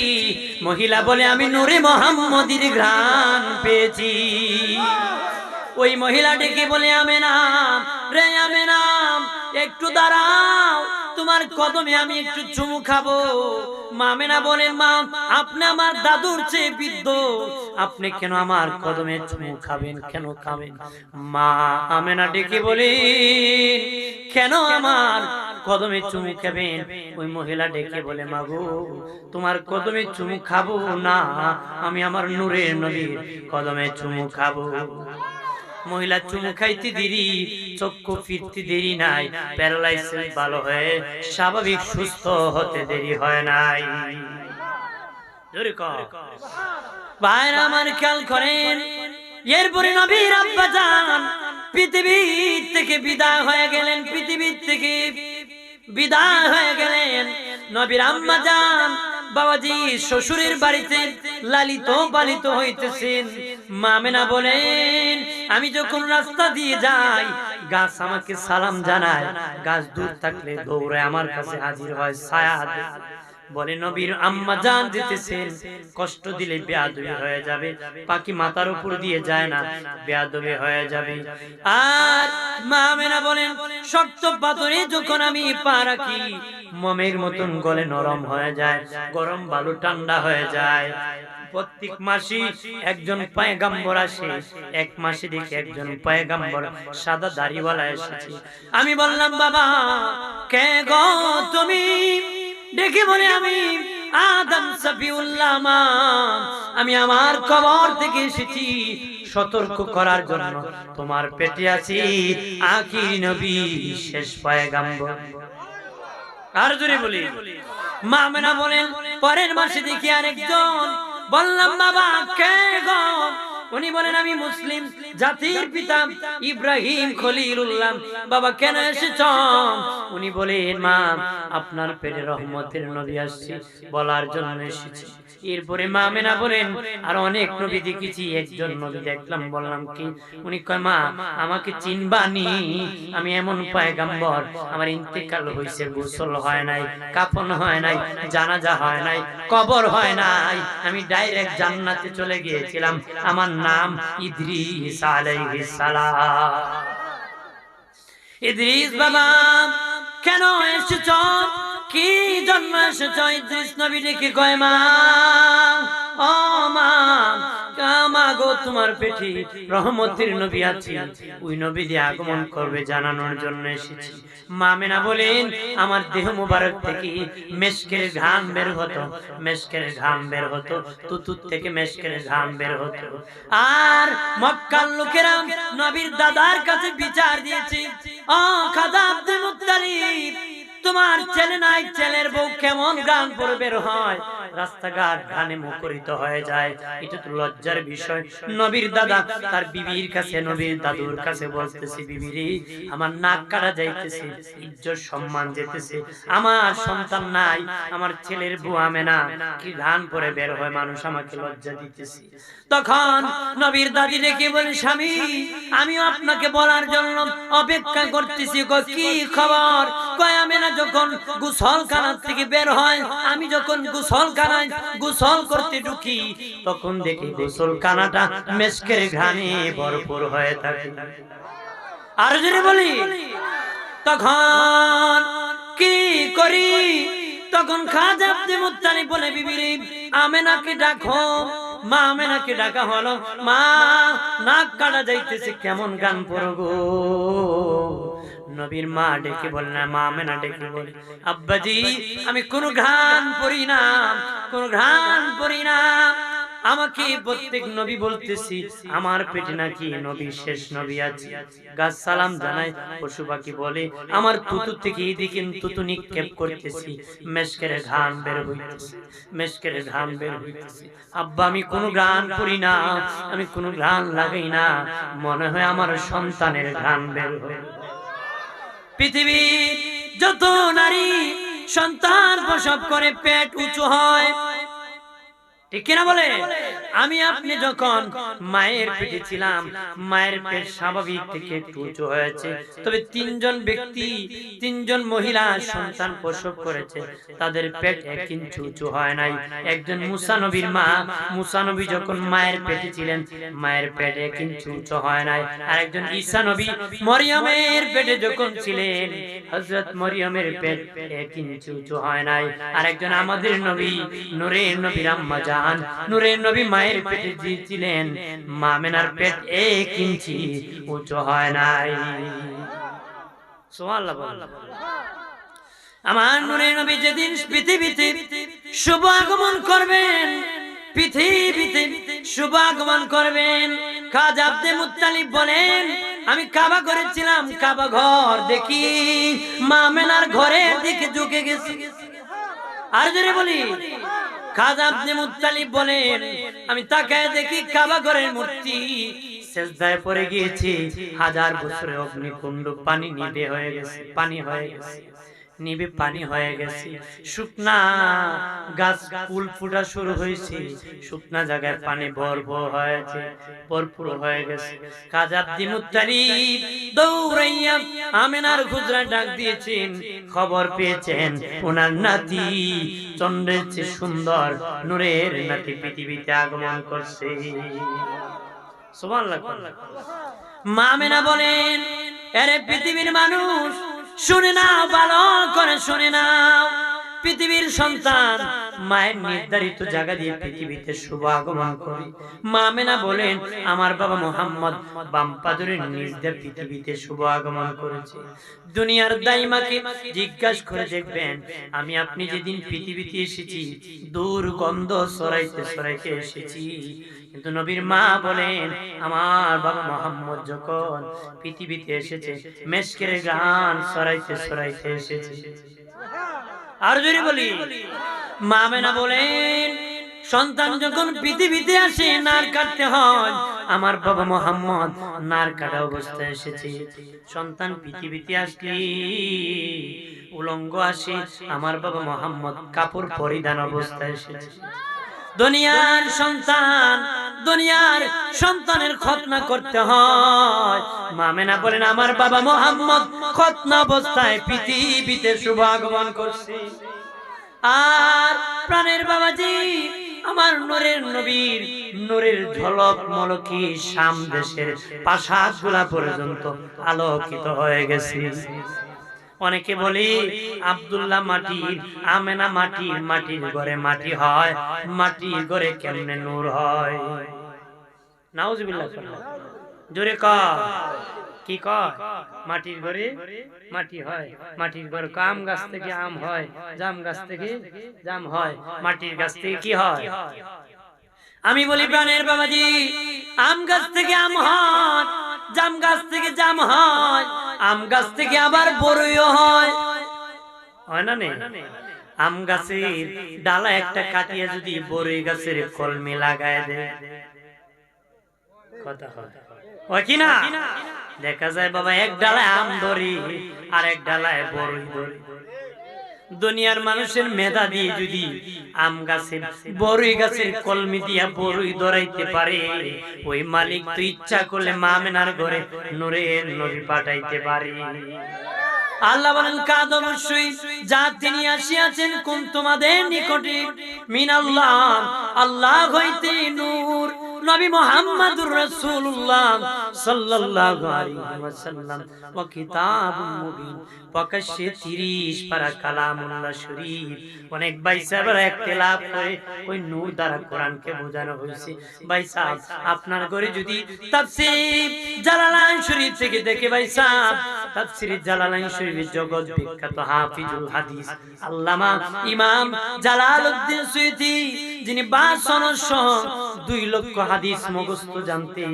মহিলা বলে, আমি নূরে মুহাম্মদীর ঘ্রাণ পেয়েছি। ওই মহিলা ডেকে বলে, আমেনা, রে আমেনা, একটু দাঁড়াও, তোমার কদমে আমি একটু চুমু খাবো। মা আমেনা বলেন, মা আপনি আমার দাদুর চেয়ে বৃদ্ধ, আপনি কেন আমার কদমে চুমু খাবেন? কেন খাবেন? মা আমেনা ডেকে বলে, কেন আমার কদমে চুমু খাবেন? ওই মহিলা ডেকে বলে, মাগো তোমার কদমে চুমু খাবো না, আমি আমার নূরের নবীর কদমে চুমু খাবো। মহিলা চুমু খাইতে দেরি, চক্ষু ফিরতে দেরি নাই, প্যারালাইসিস ভালো হয়ে স্বাভাবিক সুস্থ হতে দেরি হয় নাই। ভাইরা আমার খেয়াল করেন, এরপরে নবীর আব্বা জান পৃথিবী থেকে বিদায় হয়ে গেলেন। নবীর আম্মা জান বাবাজি শ্বশুরের বাড়িতে লালিত পালিত হইতেছেন। মা আমেনা বলেন, আমি যখন রাস্তা দিয়ে যাই, গাছ আমাকে সালাম জানায়, গাছ দূর থাকলে দৌড়ে আমার কাছে হাজির হয়, ছায়া দেয়। বলে, নবীর আম্মা জান যেতেছেন, কষ্ট দিলে বেয়াদবি হয়ে যাবে, পাখি মাথার উপর দিয়ে যায় না, বেয়াদবি হয়ে যাবে। আর মা আমেনা বলেন, শক্ত পাথরে যখন আমি পা রাখি, মোমের মতন গলে নরম হয়ে যায়, গরম বালু ঠান্ডা হয়ে যায়। প্রত্যেক মাসে একজন পয়গম্বর আসে, এক মাসে দেখি একজন পয়গম্বর সাদা দাড়িওয়ালা এসেছে। আমি বললাম, বাবা কে গো তুমি? ডেকে বলে, আমি আদম সফিউল্লাহ মা, আমি আমার কবর থেকে এসেছি সতর্ক করার জন্য। তোমার পেটে আছি আখির নবী, শেষ পয়গম্বর। আর জোরে বলি। মা আমেনা বলেন, পরের মাসে দেখি আরেকজন। বললাম, বাবা কে গো? উনি বলেন, আমি মুসলিম জাতির পিতা ইব্রাহিম খলিলুল্লাহ। বাবা কেন এসেছ? উনি বলেন মা আপনার পেটে রহমতের নবী আসছে বলার জন্য এসেছি। এরপরে মা আমেনা বলেন আর অনেক নবী দেখেছি, একজন নবী দেখলাম, বললাম কি? উনি কয় মা আমাকে চিনবানি, আমি এমন পয়গম্বর, আমার ইন্তেকাল হয়েছে, গোসল হয় নাই, কাফন হয় নাই, জানাজা হয় নাই, কবর হয় নাই, আমি ডাইরেক্ট জান্নাতে চলে গিয়েছিলাম, আমার নাম ইদ্রিস আলাইহিস সালাম। ইদ্রিস বাবা কেন এসেছ, কি জন্ম এসেছ? ইদ্রিস নবী ডেকে কয় মা, ও মা, মা গো তোমার পেটে রহমতের নবী আছে, ওই নবী দিয়ে আগমন করবে জানানোর জন্য এসেছি। মা আমেনা বলেন আমার দেহ মুবারক থেকে মেশকের ঘাম বের হতো, মেশকের ঘাম বের হতো, তুতুর থেকে মেশকের ঘাম বের হতো। আর মক্কার লোকেরা নবীর দাদার কাছে বিচার দিয়েছে, ও খাজা আব্দুল মুত্তালিব, তোমার ছেলে নাই, ছেলের বউ কেমন গান পরে বের হয়, রাস্তাঘাট গানে মুখরিত হয়ে যায়, এটা তো লজ্জার বিষয়। নবীর দাদা তার বিবির কাছে, নবীর দাদুর কাছে বলতেছে, বিবিরে আমার নাক কাটা যাইতেছে, ইজ্জত সম্মান যেতেছে, আমার সন্তান নাই, আমার ছেলের বউ আমেনা কি গান পরে বের হয়, মানুষ আমাকে লজ্জা দিতেছে। তখন নবীর দাদি ডেকে বলে, স্বামী আমিও আপনাকে বলার জন্য অপেক্ষা করতেছি, কি খবর? কয় আমেনা যখন গোসলখানা থেকে বের হয়, আমি যখন গোসলখানায় গোসল করতে ঢুকি, তখন দেখি গোসলখানাটা মেশকের ঘানে ভরপুর হয়ে থাকে। আর যদি বলি তখন কি করি? তখন খাজা আব্দুল মুত্তালিব বলে, বিবিরে আমেনাকে ডাকো। মা আমেনাকে ডাকা হলো, মা নাক কাটা যাইতেছে, কেমন গান পড়ো গো। নবীর মা ডেকে বললেন, মা আমেনা ডেকে বলে, আব্বাজি আমি কোনো গান পড়ি না, কোনো গান পড়ি না, আমাকে প্রত্যেক নবী বলতেছি আমার পেটে নাকি নবী শেষ নবী আছে। গাছ সালাম জানায়, পশু পাখি বলে, আমার তুতু থেকে এইদিকে তুতু নিক্ষেপ করতেছি, মেশকের ঘাম বের হইতেছে, মেশকের ঘাম বের হইতেছে। আব্বা আমি কোনো গান পড়ি না, আমি কোনো গান লাগাই না, মনে হয় আমার সন্তানের গান বের হয়। পৃথিবীর যত নারী সন্তান প্রসব করে পেট উঁচু হয়, ঠিক কিনা বলে? আমি আপনি যখন মায়ের পেটে ছিলাম, মায়ের পেট স্বাভাবিক থেকে একটু উঁচু হয়েছে, তবে তিনজন ব্যক্তি, তিনজন মহিলা সন্তান প্রসব করেছে, তাদের পেট 1 ইঞ্চি উঁচু হয় নাই। একজন মুসা নবীর মা, মুসা নবী যখন মায়ের পেটে ছিলেন, মায়ের পেট 1 ইঞ্চি উঁচু হয় নাই। আর একজন ঈসা নবী মরিয়মের পেটে যখন ছিলেন, হযরত মরিয়মের পেট 1 ইঞ্চি উঁচু হয় নাই। আর একজন আমাদের নবী, নূরের নবীর আম্মা জান, নূরের নবী মায়ের পেটে ছিলেন, মা আমেনার পেট 1 ইঞ্চি উঁচু হয় নাই। সুবহানাল্লাহ। আমার নূরের নবী যেদিন পৃথিবীতে শুভ আগমন করবেন, পৃথিবীতে শুভ আগমন করবেন, খাজা আব্দুল মুত্তালিব বলেন আমি কাবা করেছিলাম, কাবা ঘর দেখি মা আমেনার ঘরের দিকে ঝুঁকে গেছি। আর যদি বলি খাজা আব্দুল মুত্তালিব বলেন আমি তাকায় দেখি কাবা ঘরের মূর্তি সেজদায় পড়ে গিয়েছে, 1000 বছরের অগ্নিকুণ্ড পানি নিভে হয়ে গেছে, পানি হয়ে গেছে, নিভে পানি হয়ে গেছে। শুকনা গাছ ফুল ফুটা শুরু হয়েছে, শুকনা জায়গায় পানি ভরপুর হয়েছে, ভরপুর হয়ে গেছে। খাজা আব্দুল মুত্তালিব দৌড়াইয়া আমেনার হুজরা ডাক দিয়েছেন, খবর পেয়েছেন ওনার নাতি চন্দ্রের চেয়ে সুন্দর নূরের নাতি পৃথিবীতে আগমন করছে। সুবহানাল্লাহ। মা আমেনা বলেন, আরে পৃথিবীর মানুষ শুনে নাও, ভালো করে শুনে নাও, পৃথিবীর সন্তান মায়ের নির্ধারিত জায়গা দিয়ে পৃথিবীতে শুভ আগমন করে। মা আমেনা বলেন আমার বাবা মুহাম্মদ বাম পাদরের নিচ দিয়ে পৃথিবীতে শুভ আগমন করেছে। দুনিয়ার দাইমাকে জিজ্ঞাসা করে দেখবেন, আমি আপনি যেদিন পৃথিবীতে এসেছি দুর্গন্ধ ছড়াইতে ছড়াইতে এসেছি, কিন্তু নবীর মা বলেন আমার বাবা মুহাম্মদ যখন পৃথিবীতে এসেছে মেশকের গান ছড়াইতে ছড়াইতে এসেছে। আর যদি বলি মা আমেনা বলেন সন্তান যখন পৃথিবীতে আসে নার কাটতে হয়, আমার বাবা মুহাম্মদ নার কাটা অবস্থায় এসেছে। সন্তান পৃথিবীতে আসলে উলঙ্গ আসে, আমার বাবা মুহাম্মদ কাপড় পরিধান অবস্থায় এসেছে। দুনিয়ার সন্তানের খতনা করতে হয়। মা আমেনা বলেন আমার বাবা মুহাম্মদ খতনা অবস্থায় পৃথিবীতে শুভ আগমন করছে। আর প্রাণের বাবাজি আমার নূরের নবীর নূরের ঝলক মলকি শাম দেশের প্রাসাদগুলা পর্যন্ত আলোকিত হয়ে গেছে। অনেকে বলি আব্দুল্লাহ মাটির, আমেনা মাটির, মাটির ঘরে মাটি হয়, মাটির ঘরে কেমনে নূর হয়? নাউজুবিল্লাহ। জোরে কয়, কি কয়? মাটির ঘরে মাটি হয়, মাটির ঘরে আম গাছ থেকে আম হয়, জাম গাছ থেকে জাম হয়, মাটির গাছ থেকে কি হয়? আমি বলি প্রাণের বাবাজি, আম গাছ থেকে আম হয়, জাম গাছ থেকে জাম হয়, আম গাছ থেকে আবার বড়ইও হয়, হয় না? আম গাছের ডালা একটা কাটিয়ে যদি বড়ই গাছের কলমে লাগায় দেয়, কথা হয় কি না? দেখা যায় বাবা এক ডালায় আম ধরি আর এক ডালায় বড়ই ধরি। দুনিয়ার মানুষের মেধা দিয়ে যদি আম গাছের বড়ই গাছের কলমি দিয়া বড়ই ধরাইতে পারে, ওই মালিক তো ইচ্ছা করলে মা আমেনার ঘরে নূরের নবী পাঠাইতে পারে। আল্লাহ বলেন কাদ অবশ্যই যা তিনি আসিয়াছেন কোন তোমাদের নিকটে মিনাল্লাহ, আল্লাহ হইতে নূর নবী মুহাম্মদুর রাসূলুল্লাহ সাল্লাল্লাহু আলাইহি ওয়াসাল্লাম ওয়া কিতাবুম মুবিন, প্রকাশ্যে 30 পারা কালামুল্লাহ শরীফ। অনেক ভাই সাহেবরা ইখতিলাফ করে ওই নূর দ্বারা কোরআনকে বোঝানো হয়েছে। ভাই সাহেব আপনার ঘরে যদি তাফসীর জালালাইন শরীফ থেকে দেখে, ভাই সাহেব তাফসীর জালালাইন শরীফের জগৎ বিখ্যাত হাফিজুল হাদিস আল্লামা ইমাম জালালউদ্দিন সুয়ুতী, যিনি 2 লক্ষ হাদিস মুখস্থ জানতেন,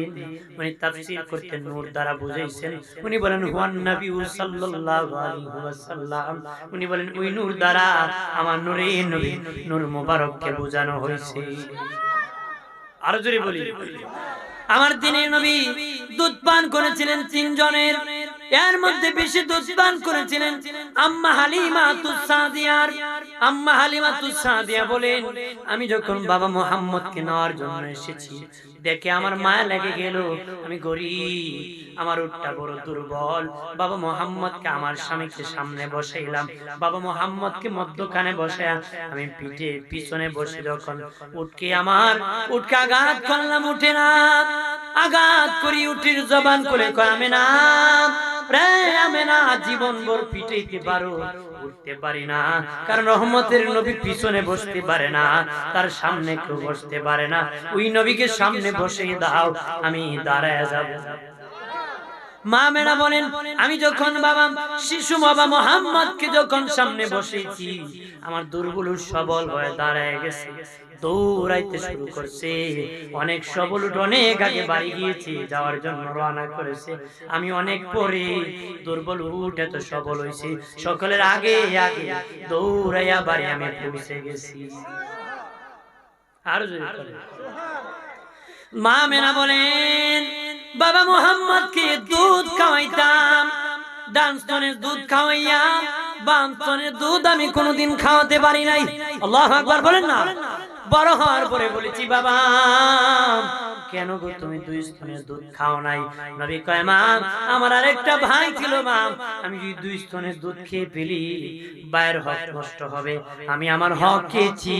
উনি তাফসীর করতে নূর দ্বারা বুঝাইছেন। উনি বলেন হুয়ান নবী সাল্লাল্লাহু আলাইহি ওয়াসাল্লাম, উনি বলেন ওই নূর দ্বারা আমার নূরে নবী নূর মুবারককে বোঝানো হয়েছে। আরো জোরে বলি, আমার দিনের নবী দুধ পান করেছিলেন 3 জনের, এর মধ্যে বেশি দুধ পান করেছিলেন আম্মা হালিমাতুস সাদিয়ার। আম্মা হালিমাতুস সাদিয়া বলেন আমি যখন বাবা মুহাম্মদকে নেওয়ার জন্য এসেছি, দেখে আমার মায়া লেগে গেল। আমি গরীব, আমার উটটা বড় দুর্বল। বাবা মুহাম্মদকে আমার স্বামীকে সামনে বসাইলাম, বাবা মুহাম্মদকে মধ্যখানে বসায়া আমি পিছনে বসে যখন উটকে আঘাত করলাম, উঠে না, আঘাত করি উঠির জবান করে কয় আমেনা রে আমেনা, জীবন ভর পিটাইতে পারো, উঠতে পারি না, কারণ রহমতের নবী পিছনে বসতে পারে না, তার সামনে কেউ বসতে পারে না, ওই নবীকে সামনে বসিয়ে দাও, আমি দাঁড়ায় যাব। মা আমেনা বলেন আমি যখন শিশু বাবা মুহাম্মদকে যখন সামনে বসেছি, আমার দুর্বল সবল হয়ে দাঁড়ায় গেছে, দৌড়াইতে শুরু করছে। অনেক সবল উঠ অনেক আগে বাড়ি গিয়েছে, যাওয়ার জন্য রওনা করেছে। আমি অনেক পরে দুর্বল উঠ এত সবল হয়েছে, সকলের আগে আগে দৌড়াইয়া বাড়ি আমি পৌঁছে গেছি। আর মা আমেনা বলেন বাবা মুহাম্মদকে দুধ খাওয়াইতাম, ডান স্তনের দুধ খাওয়াইয়া বাম স্তনের দুধ আমি কোনোদিন খাওয়াতে পারি নাই। আল্লাহু আকবার বলেন না। বড় হওয়ার পরে বলেছি বাবা কেন গো তুমি 2 স্তনের দুধ খাও নাই? নবী কয় মা আমার আরেকটা ভাই ছিল মা, আমি যদি 2 স্তনের দুধ খেয়ে ফেলি ভাইয়ের হক নষ্ট হবে, আমি আমার হক খেয়েছি,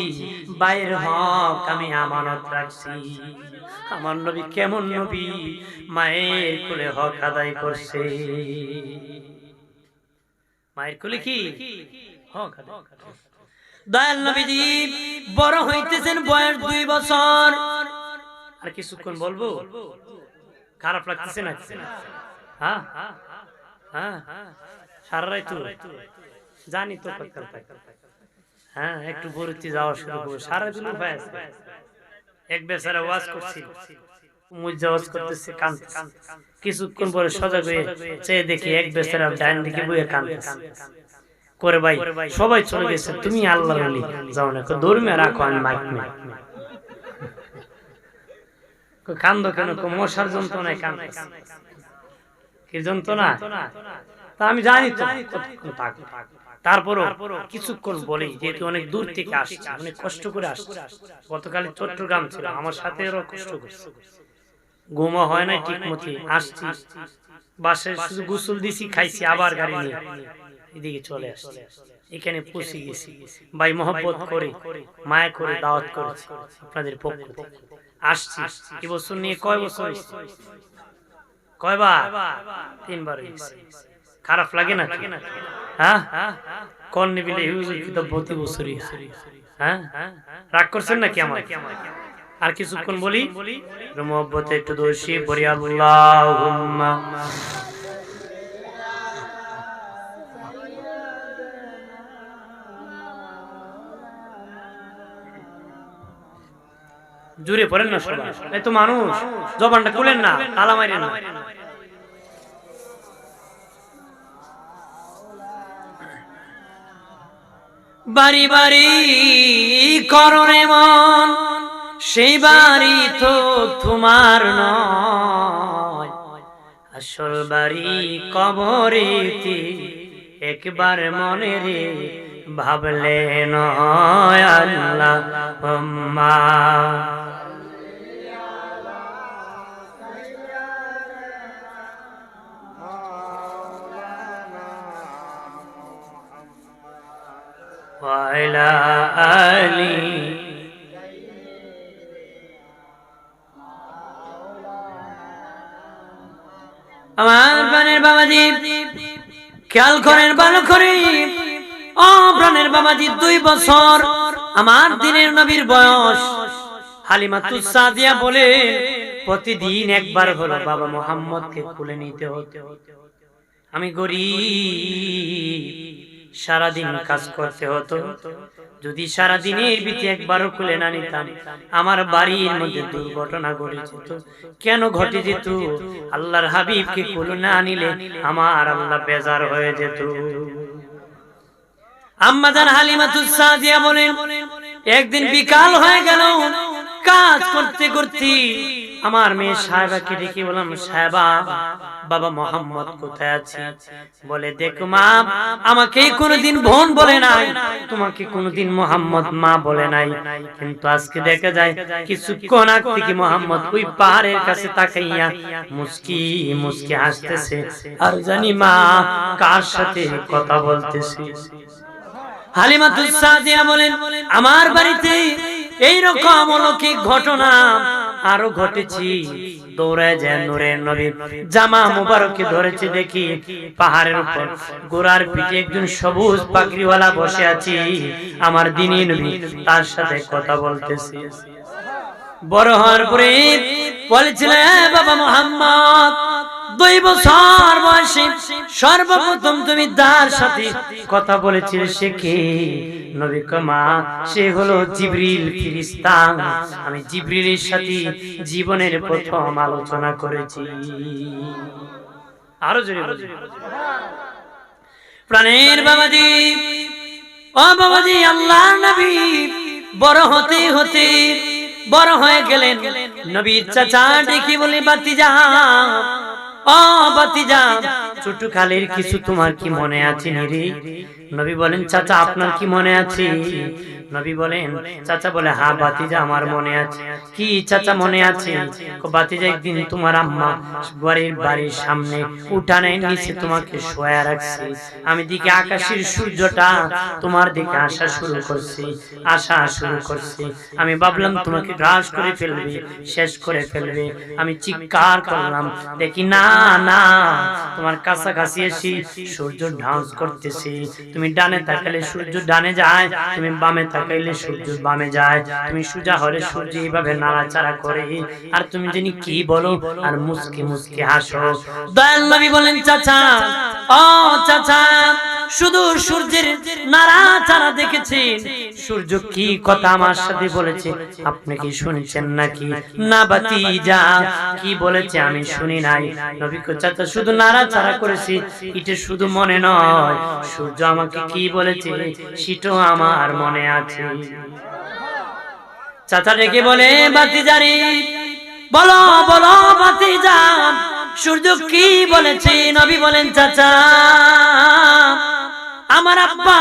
ভাইয়ের হক আমি আমানত রাখছি। আমার নবী কেমন নবী, মায়ের কোলে হক আদায় করছে। মায়ের কোলে কি হক আদায় করছে। দয়াল নবীজি বড় হইতেছেন, বয়স 2 বছর। আর কিছুক্ষণ বলবো, খারাপ লাগতেছে না? হ্যাঁ হ্যাঁ সারা রাত জানি তো, হ্যাঁ একটু বরুতি যাওয়া শুরু করবো, সারা দিন উপায় আছে। এক বেচারা ওয়াজ করছি, মুজাওয়াজ করতেছে, কাঁদতেছে। কিছুক্ষণ পরে সজাগ হয়ে চেয়ে দেখি এক বেচারা ডান দিকে বইয়ে কাঁদতেছে। করে ভাই সবাই চলে গেছে, তুমি আল্লাহর ওলি, যাও না, ধর্মে রাখো, আমি মাইক। কান্দো কেন? মশার যন্ত্রণায় কান্দতেছে। কি যন্ত্রণা? তা আমি জানি তো তারপরও কিছুক্ষণ বলি, যেহেতু অনেক দূর থেকে আসছে, অনেক কষ্ট করে আসছে। গতকাল চট্টগ্রাম ছিল, আমার সাথে এরও কষ্ট করছে, ঘুমও হয় না ঠিক মতো। আসছি বাসায়, শুধু গোসল দিছি, খাইছি, আবার গাড়ি নিয়ে এদিকে চলে আসছি। এখানে পৌঁছে গেছি, ভাই মহব্বত করে মায়া করে দাওয়াত করেছি আপনাদের পক্ষ থেকে। আসছি এই বছর নিয়ে কয় বছর? কয়বার? 3 বার হয়েছে। খারাপ লাগে না? হ্যাঁ, কোন নিবিলে হুজুর কি তো 32 বছরই। হ্যাঁ, রাগ করছেন নাকি আমার? আর কিছুক্ষণ বলি, মহব্বতে একটু দোষী পড়ি। আল্লাহুম্মা জুড়ে পড়েন না সবাই, এই তো মানুষ, জবানটা খুলেন না, তালা মারেন না। বাড়ি বাড়ি করণে মন, সেই বাড়ি তো তোমার নয়, আসল বাড়ি কবরেতে একবার মনে রে ভাবলে নয়। আল্লাহুম্মা ওয়া আলা আলি। আমার প্রাণের বাবাজি খেয়াল করেন ভালো করে, ও প্রাণের বাবাজি 2 বছর আমার দিনের নবীর বয়স। হালিমাতুস সাদিয়া বলে প্রতিদিন একবার হলো বাবা মুহাম্মদকে কোলে নিতে হতো। আমি গরিব, সারাদিন কাজ করতে হতো, যদি সারাদিনের ভিতরে একবারও কোলে না নিতাম, আমার বাড়ির মধ্যে দুর্ঘটনা ঘটে যেত। কেন ঘটে যেত? আল্লাহর হাবিবকে কোলে না নিলে আমার আল্লাহ বেজার হয়ে যেত। আম্মা জান হালিমাতুস সাদিয়া বলেন, একদিন বিকাল হয়ে গেল, কাজ করতে করতে আমার মেয়ে সাহেবাকে ডেকে বললাম, সাহেবা বাবা মোহাম্মদ কোথায় আছে? বলে, দেখো মা, আমাকে কোনোদিন বোন বলে নাই, তোমাকে কোনোদিন মোহাম্মদ মা বলে নাই, কিন্তু আজকে দেখা যায় কিছুক্ষণ আগ থেকে মোহাম্মদ ওই পাহাড়ের কাছে তাকাইয়া মুস্কি মুস্কি হাসতেছে, আর জানি মা কার সাথে কথা বলতেছে। হালিমাতুস সাদিয়া বলেন, আমার বাড়িতে এইরকম অলৌকিক ঘটনা আরো ঘটেছি। দৌড়ায় যায় নূরের নবী জামা মুবারককে ধরেছে, দেখি পাহাড়ের উপর গোরার পিঠে একজন সবুজ পাগড়িওয়ালা বসে আছে, আমার দিনী নবী তার সাথে কথা বলতেছে। বড় হওয়ার পরে বলেছিলেন, বাবা মুহাম্মদ 2 বছর বয়সে সর্বপ্রথম তুমি তার সাথে কথা বলেছিলে, সে কে? নবী কয়, মা সে হলো জিবরিল ফেরেশতা, আমি জিবরিলের সাথে জীবনের প্রথম আলোচনা করেছি। আরো জোরে বলি, প্রাণের বাবাজি, ও বাবাজি, আল্লাহর নবী বড় হতে হতে বড় হয়ে গেলেন। নবীর চাচা ডেকে বলে, বাতিজা, ও বাতিজা, ছোট খালের কিছু তোমার কি মনে আছে রে? নবী বলেন, চাচা আপনার কি মনে আছে? নবী বলেন, চাচা বলে, হ্যাঁ বাতিজা আমার মনে আছে। কি চাচা মনে আছে? বাতিজা, একদিন তোমার আম্মা বাড়ির সামনে উঠানের নিচে তোমাকে শোয়া রাখছে, আমি দিকে আকাশের সূর্যটা তোমার দিকে আসা শুরু করছে, আমি ভাবলাম তোমাকে গ্রাস করে ফেলবে, শেষ করে ফেলবে। আমি চিৎকার করলাম, দেখি না না, তোমার কাছাকাছি এসে সূর্য ডান্স করতেছে। তুমি ডানে তাকালে সূর্য ডানে যায়, তুমি বামে তাকাইলে সূর্য বামে যায়, তুমি সোজা হলে সূর্য এইভাবে নাড়াচাড়া করে, আর তুমি জানি কি বলো আর মুস্কি মুস্কি হাসো। দয়াল নবী বলেন, চাচা, ও চাচা, শুধু সূর্যের নাড়াচাড়া দেখেছেন, সূর্য কি কথা আমার সাথে বলেছে আপনি কি শুনেছেন নাকি? না বাতিজা, কি বলেছে আমি শুনি নাই। নবী কয়, চাচা শুধু নাড়াচাড়া করেছি, এটা শুধু মনে নয়, সূর্য আমাকে কি বলেছে সেটাও আমার মনে আছে। চাচা ডেকে বলে, বাতিজারে বলো বলো ভাতিজা, সূর্য কি বলেছে? নবী বলেন, চাচা আমার আব্বা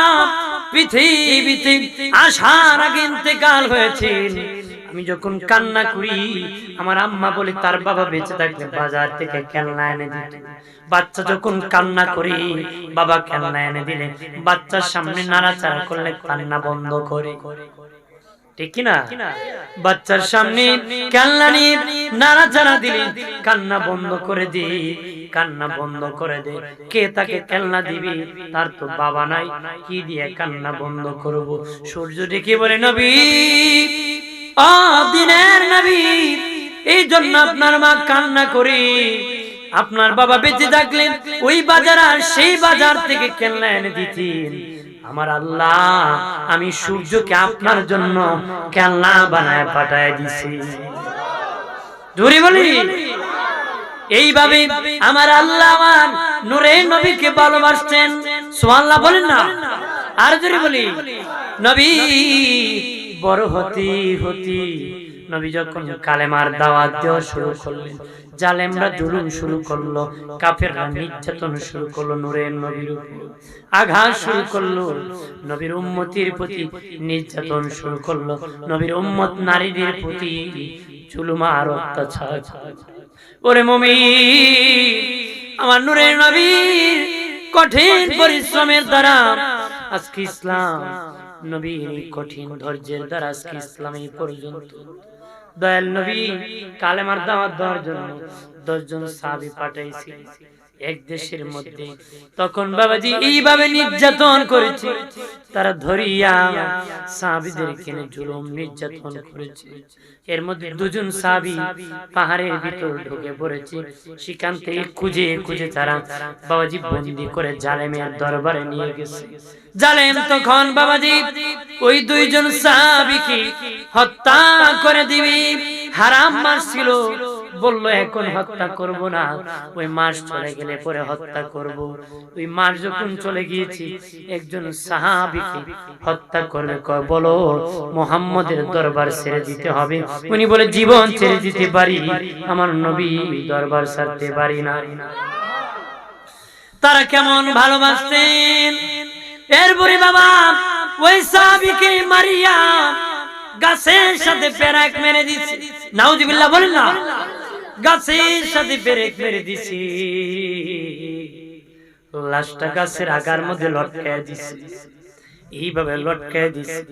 পৃথিবীতে আসার আগে ইন্তেকাল হয়েছে। আমি যখন কান্না করি, আমার আম্মা বলে তার বাবা বেঁচে থাকলে বাজার থেকে খেলনা এনে দিত। বাচ্চা যখন কান্না করি, বাবা খেলনা এনে দিলে বাচ্চার সামনে নাড়াচাড়া করলে কান্না বন্ধ করে। ঠিক কিনা? বাচ্চার সামনে খেলনা নিয়ে নাড়াচাড়া দিলে কান্না বন্ধ করে দিই, কান্না বন্ধ করে দে। কে তাকে খেলনা দিবি? তার তো বাবা নাই, কি দিয়ে কান্না বন্ধ করব? সূর্য ডেকে বলে, নবী ও দিনের নবী, এই জন্য আপনার মা কান্না করে। আপনার বাবা বেঁচে থাকলে ওই বাজার আর সেই বাজার থেকে খেলনা এনে দিতেন। আমার আল্লাহ আমি সূর্যকে আপনার জন্য খেলনা বানায় পাঠায় দিছি। জোরে বলি। এইভাবে আমার আল্লাহ আমার নূরের নবীকে ভালোবাসতেন। সুবহানাল্লাহ বলেন না? আর জোরে বলি। নবী বড় হতে হতে নবী যখন কালেমার দাওয়াত দেওয়া শুরু করলেন, জালেমরা জুলুম শুরু করলো, কাফেররা নির্যাতন শুরু করলো, নূরের নবীর উপর আঘাত শুরু করলো, নবীর উম্মতির প্রতি নির্যাতন শুরু করলো, নবীর উম্মত নারীদের প্রতি জুলুম আর অত্যাচার। ওরে মুমিন, আমার নূরের নবীর কঠিন পরিশ্রমের দ্বারা আজকে ইসলাম, নবীর কঠিন ধৈর্যের দ্বারা আজকে ইসলাম এই পর্যন্ত। দয়াল নবী কালেমার দাওয়াত দেওয়ার জন্য 10 জন সাহাবী পাঠাইছি এক দেশের মধ্যে। তখন বাবাজি এইভাবে নির্যাতন করেছে, তারা ধরিয়া সাহাবীদের কিনে জুলুম নির্যাতন করেছে। এর মধ্যে 2 জন সাহাবী পাহাড়ের ভিতর ঢুকে পড়েছে। সেখান থেকে খুঁজে খুঁজে তারা বাবাজি বন্দী করে জালেমের দরবারে নিয়ে গেছে। জালেম তখন বাবাজি ওই 2 জন সাহাবীকে হত্যা করে দিবি, হারাম মাস ছিল, বলল এখন হত্যা করব না, ওই মাস চলে গেলে পরে হত্যা করব। ওই মাস যখন চলে গিয়েছি, একজন সাহাবীকে হত্যা করবে, কয় বলো মুহাম্মদের দরবার ছেড়ে দিতে হবে? উনি বলে জীবন ছেড়ে দিতে পারি, আমার নবী দরবার ছাড়তে পারি না। তারা কেমন ভালোবাসতেন। এরপরে বাবা ওই সাহাবীকে মারিয়া গাছের সাথে পেরেক মেরে দিছে। নাউজুবিল্লাহ বলেন না? গাছের সাথে পেরেক মেরে দিছি, লাশটা গাছের আগার মধ্যে লটকায় দিছি। এইভাবে লটকায় দিছি।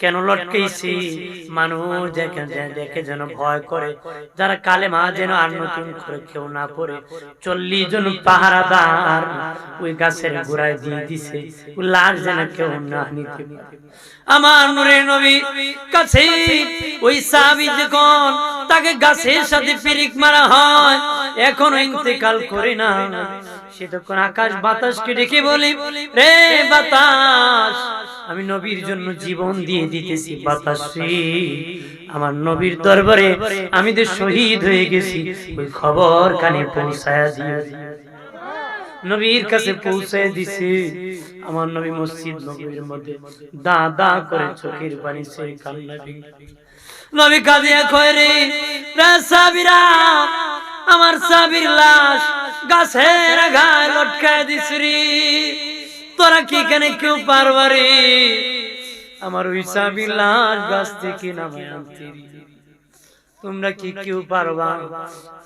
কেন লটকাইছি? মানুষ দেখে যেন ভয় করে, যারা কালেমা যেন আর নতুন করে কেউ না পড়ে। 40 জন পাহারাদার ওই গাছের গোড়ায় দিয়ে দিছে, লাশ যেন কেউ না নিতে পারে। আমার নূরের নবী কাছে ওই সাহাবী যখন তাকে গাছের সাথে পেরেক মারা হয়, এখনো ইন্তেকাল করে না, সে তখন আকাশ বাতাসকে ডেকে বলে, রে বাতাস, আমি নবীর জন্য জীবন দিয়ে দিতেছি। বাতাস রে, আমার নবীর দরবারে আমি তো শহীদ হয়ে গেছি, ওই খবর কানে পৌঁছায়া দিও। নবীর কাছে পৌঁছায় দিছে। আমার নবী মসজিদ নববীর মধ্যে দা দা করে চোখের পানি ছেড়ে কান্না ভেঙে নবী কাঁদিয়া কয়, রে সাহাবীরা, আমার সাহাবীর লাশ গাছের গায়ে লটকায় দিছ রে, তোরা কি এখানে কেউ পারবা রে? আমার ওই সাহাবীর লাশ গাছ থেকে নামায় আনতে, তোমরা কি কেউ পারবা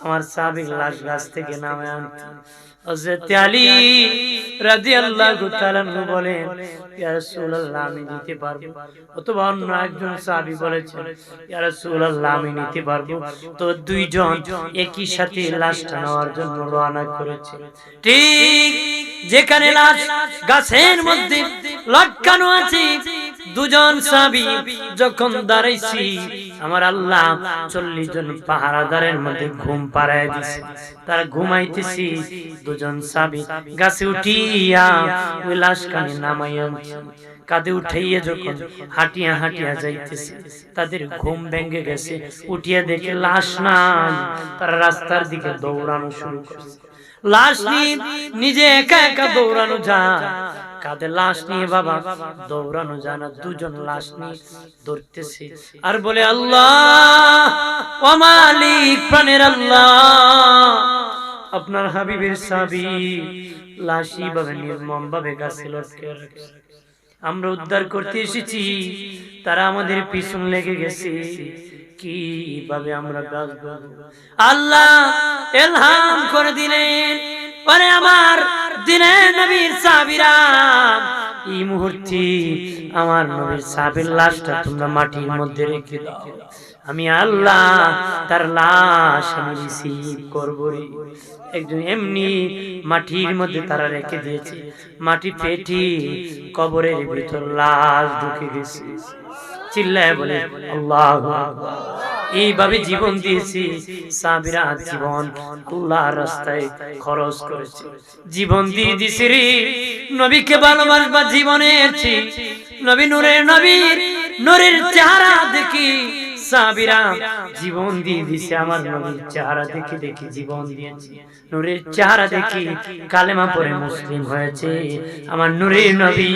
আমার সাহাবীর লাশ গাছ থেকে নামায় আনতে? হযরত আলী রাদিয়াল্লাহু তাআলা বলেন, ইয়া রাসূলুল্লাহ আমি নিতে পারবো। অথবা অন্য একজন সাহাবী বলেছেন, ইয়া রাসূলুল্লাহ আমি নিতে পারবো। তো 2 জন একই সাথে লাশটা নেওয়ার জন্য রওনা করেছে। ঠিক যেখানে লাশ গাছের মধ্যে লটকানো আছে, 2 জন সাহাবী যখন দাঁড়াইছি, আমার আল্লাহ 40 জন পাহারাদারের মধ্যে ঘুম পাড়ায় দিছে। তারা ঘুমাইতেছি, 2 জন সাহাবী গাছে উঠিয়া ওই লাশ কানে নামাইয়া কাঁধে উঠাইয়া যখন হাঁটিয়া হাঁটিয়া যাইতেছে, তাদের ঘুম ভেঙে গেছে। উঠিয়া দেখে লাশ নাই, তারা রাস্তার দিকে দৌড়ানো শুরু করছে। লাশ নিয়ে নিজে একা একা দৌড়ানো যায়, কাঁধে লাশ নিয়ে বাবা দৌড়ানো যায় না, দুজন লাশ নিয়ে দৌড়তেছে আর বলে আল্লাহ ও মালিক, প্রাণের আল্লাহ, আপনার হাবিবের সাবি লাশই ভাবে নির্মম ভাবে গাছে লটকে রাখছে, আমরা উদ্ধার করতে এসেছি, তারা আমাদের পিছন লেগে গেছে, কিভাবে আমরা বাঁচবো? আল্লাহ ইলহাম করে দিলেন, ওরে আমার দিনের নবীর সাহাবীরা, এই মুহূর্তে আমার নবীর সাহাবীর লাশটা তোমরা মাটির মধ্যে রেখে দাও, আমি আল্লাহ তার লাশ আমি রিসিভ করব। একজন এমনি মাটির মধ্যে তারা রেখে দিয়েছে, মাটি পেটি কবরের ভিতর লাশ ঢুকে গেছে। চিল্লায় বলে আল্লাহু আকবার। এইভাবে জীবন দিয়েছি সাহাবীরা, জীবন আল্লাহর রাস্তায় খরচ করেছে, জীবন দিয়ে দিয়েছে রে নবীকে ভালোবাসবা জীবনের চেয়ে। নবী নূরের, নবীর নূরের চেহারা দেখি সাহাবীরা জীবন দিয়ে দিয়েছে, আমার নবীর চেহারা দেখে দেখে জীবন দিয়েছে, নূরের চেহারা দেখি কালেমা পড়ে মুসলিম হয়েছে। আমার নূরের নবী,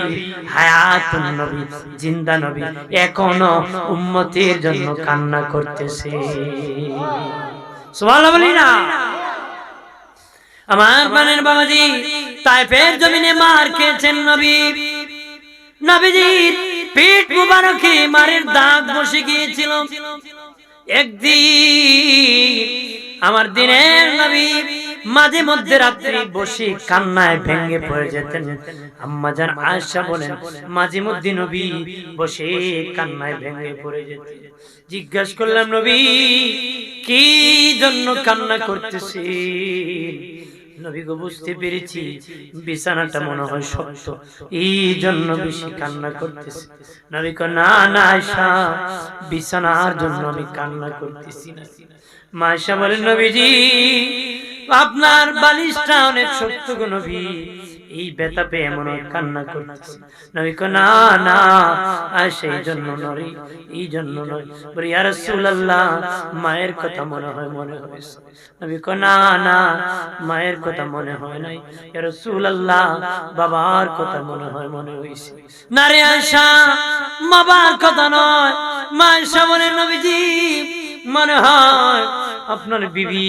হায়াতুন নবী, জিন্দা নবী, এখনো উম্মতের জন্য কান্না করতেছে। সুবহানাল্লাহ বলি না? আমার প্রাণের বাবাজি তায়েফের জমিনে মার খেয়েছেন নবী, নবীজির পেট মুবারকে মারের দাগ বসে গিয়েছিল। একদিন আমার দিনের নবী মাঝে মধ্যে রাত্রি বসে কান্নায় ভেঙে পড়ে যেতেন। আম্মা জান আয়েশা বলেন মাঝে মধ্যে নবী বসে কান্নায় ভেঙে পড়ে যেতেন। জিজ্ঞাসা করলাম নবী কি জন্য কান্না করতেছে? নবী গো বুঝতে পেরেছি বিছানাটা মনে হয় শক্ত, এই জন্য বেশি কান্না করতেছি। নবী কো না না আয়েশা, বিছানার জন্য আমি কান্না করতেছি না। মা আয়েশা বলেন নবীজি আপনার বালিশটা অনেক শক্ত গো নবী, এই ব্যথা পেয়ে মনে হয় কান্না করতেছি। নবী কো না না আয়েশা এই জন্য নয়, এই জন্য নয়। বলি ইয়া রাসূলুল্লাহ মায়ের কথা মনে হয়, মনে হয়েছে। নবী কো না না মায়ের কথা মনে হয় নাই, ইয়া রাসূলুল্লাহ বাবার কথা মনে হয়, মনে হয়েছে। না রে আয়েশা বাবার কথা নয়। মা আয়েশা বলেন নবীজি মনে হয় আপনার বিবি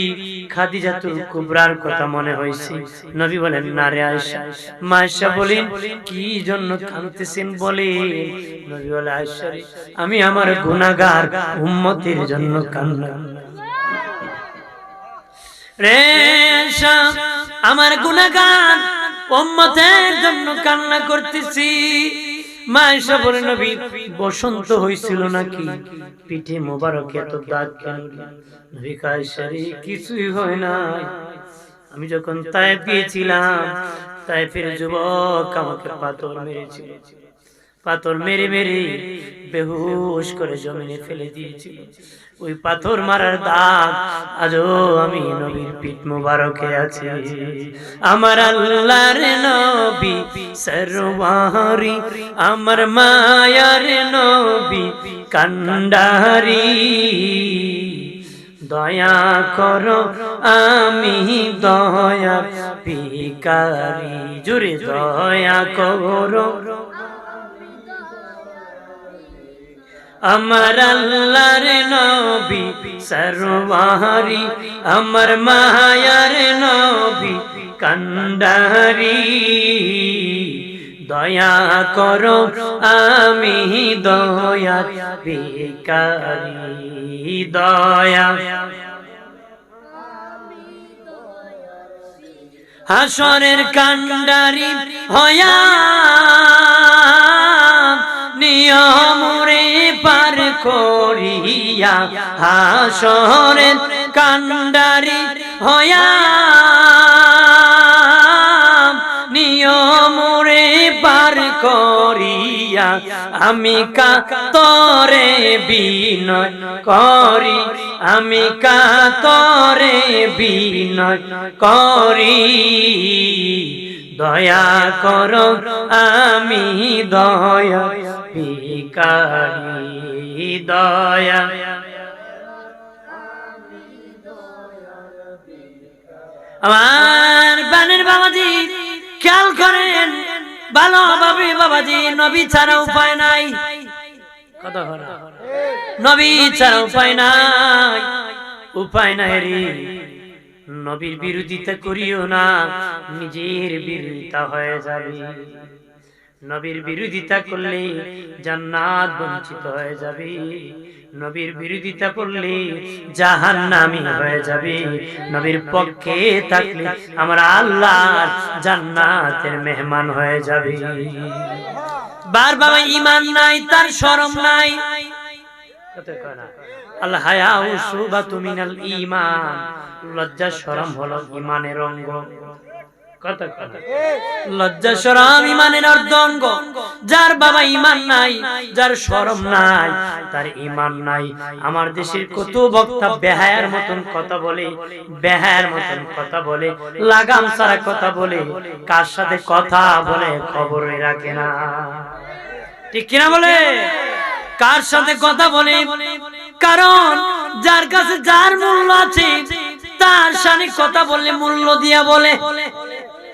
খাদিজাতুল কুবরার কথা মনে হয়েছে। নবী বলেন না রে আয়েশা। মা আয়েশা বলেন কি জন্য কাঁদতেছেন বলেন? নবী বলে আয়েশা রে আমি আমার গুনাহগার উম্মতের জন্য কান্না রে আয়েশা, আমার গুনাহগার উম্মতের জন্য কান্না করতেছি। মা আয়েশা বলেন নবী বসন্ত হয়েছিল নাকি? পিঠে মোবারকে এত দাগ কেন? নবী কয় আয়েশা রে কিছুই হয় না, আমি যখন তায়েফ গিয়েছিলাম তায়েফের যুবক আমাকে পাথর মেরেছিল, পাথর মেরে মেরে বেহুশ করে জমিনে ফেলে দিয়েছিল। ওই পাথর মারার দাগ আজও আমি নবীর পিঠ মোবারকে আছে। আমার আল্লাহর নবী সরওয়ারি, আমার মায়ার নবী কান্ডারি, দয়া করো আমি দয়া ভিখারি, জোরে দয়া করো আমার আল্লাহর নবী সরওয়ারি, আমার মায়ার নবী কান্ডারি, দয়া করো আমি দয়া ভিখারি, দয়া হাসরের কান্ডারি হয়া নিয়মরে পার করিয়া, হাসরের কান্ডারি হয়া নিয়মরে পার করিয়া, আমি কাতরে বিনয় করি, আমি কাতরে বিনয় করি, দয়া করো আমি দয়া ভিখারি, দয়া আমার বানের বাবাজি খেয়াল করেন ভালোভাবে বাবাজি, নবী ছাড়া উপায় নাই। কথা বলা, নবী ছাড়া উপায় নাই, উপায় নাই রে। নবীর বিরোধিতা করিও না, নিজের বিরোধিতা হয়ে যাবে। নবীর বিরোধিতা করলে জান্নাত বঞ্চিত হয়ে যাবে, নবীর বিরোধিতা করলে জাহান্নামী হয়ে যাবে। নবীর পক্ষে থাকলে আমরা আল্লাহর জান্নাতের মেহমান হয়ে যাবে। বার বাবা ঈমান নাই, তার শরম নাই। আল হায়াউ শুবাতু মিনাল ঈমান, লজ্জা শরম হলো ঈমানের অঙ্গ। কথা কথা, লজ্জা শরম ঈমানের অর্ধাঙ্গ। যার বাবা ঈমান নাই, যার শরম নাই, তার ঈমান নাই। আমার দেশের কত বক্তা বেহায়ার মতন কথা বলে, বেহায়ার মতন কথা বলে, লাগাম ছাড়া কথা বলে, কার সাথে কথা বলে খবরই রাখে না। ঠিক কিনা বলে? কার সাথে কথা বলে? কারণ যার কাছে যার মূল্য আছে তার সাথে কথা বললে মূল্য দিয়া বলে।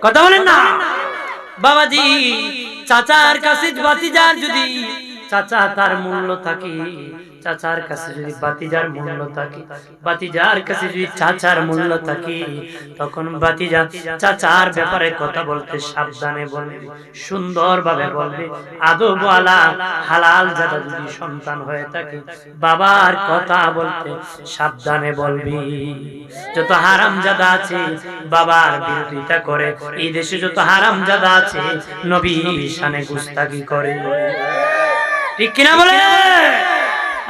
কথা বলেন না বাবাজি? চাচার কাছে ভাতিজার যদি চাচা তার মূল্য থাকে, চাচার কাছে যদি ভাতিজার মূল্য থাকে, ভাতিজার কাছে যদি চাচার মূল্য থাকে, তখন ভাতিজা চাচার ব্যাপারে কথা বলতে সাবধানে বলবে, সুন্দরভাবে বলবে। আদবওয়ালা হালাল যারা যদি সন্তান হয়ে থাকে, বাবার কথা বলতে সাবধানে বলবি। যত হারামজাদা আছে বাবার বিরোধিতা করে, এই দেশে যত হারামজাদা আছে নবীর শানে গুস্তাখি করে। ঠিক কিনা বলে?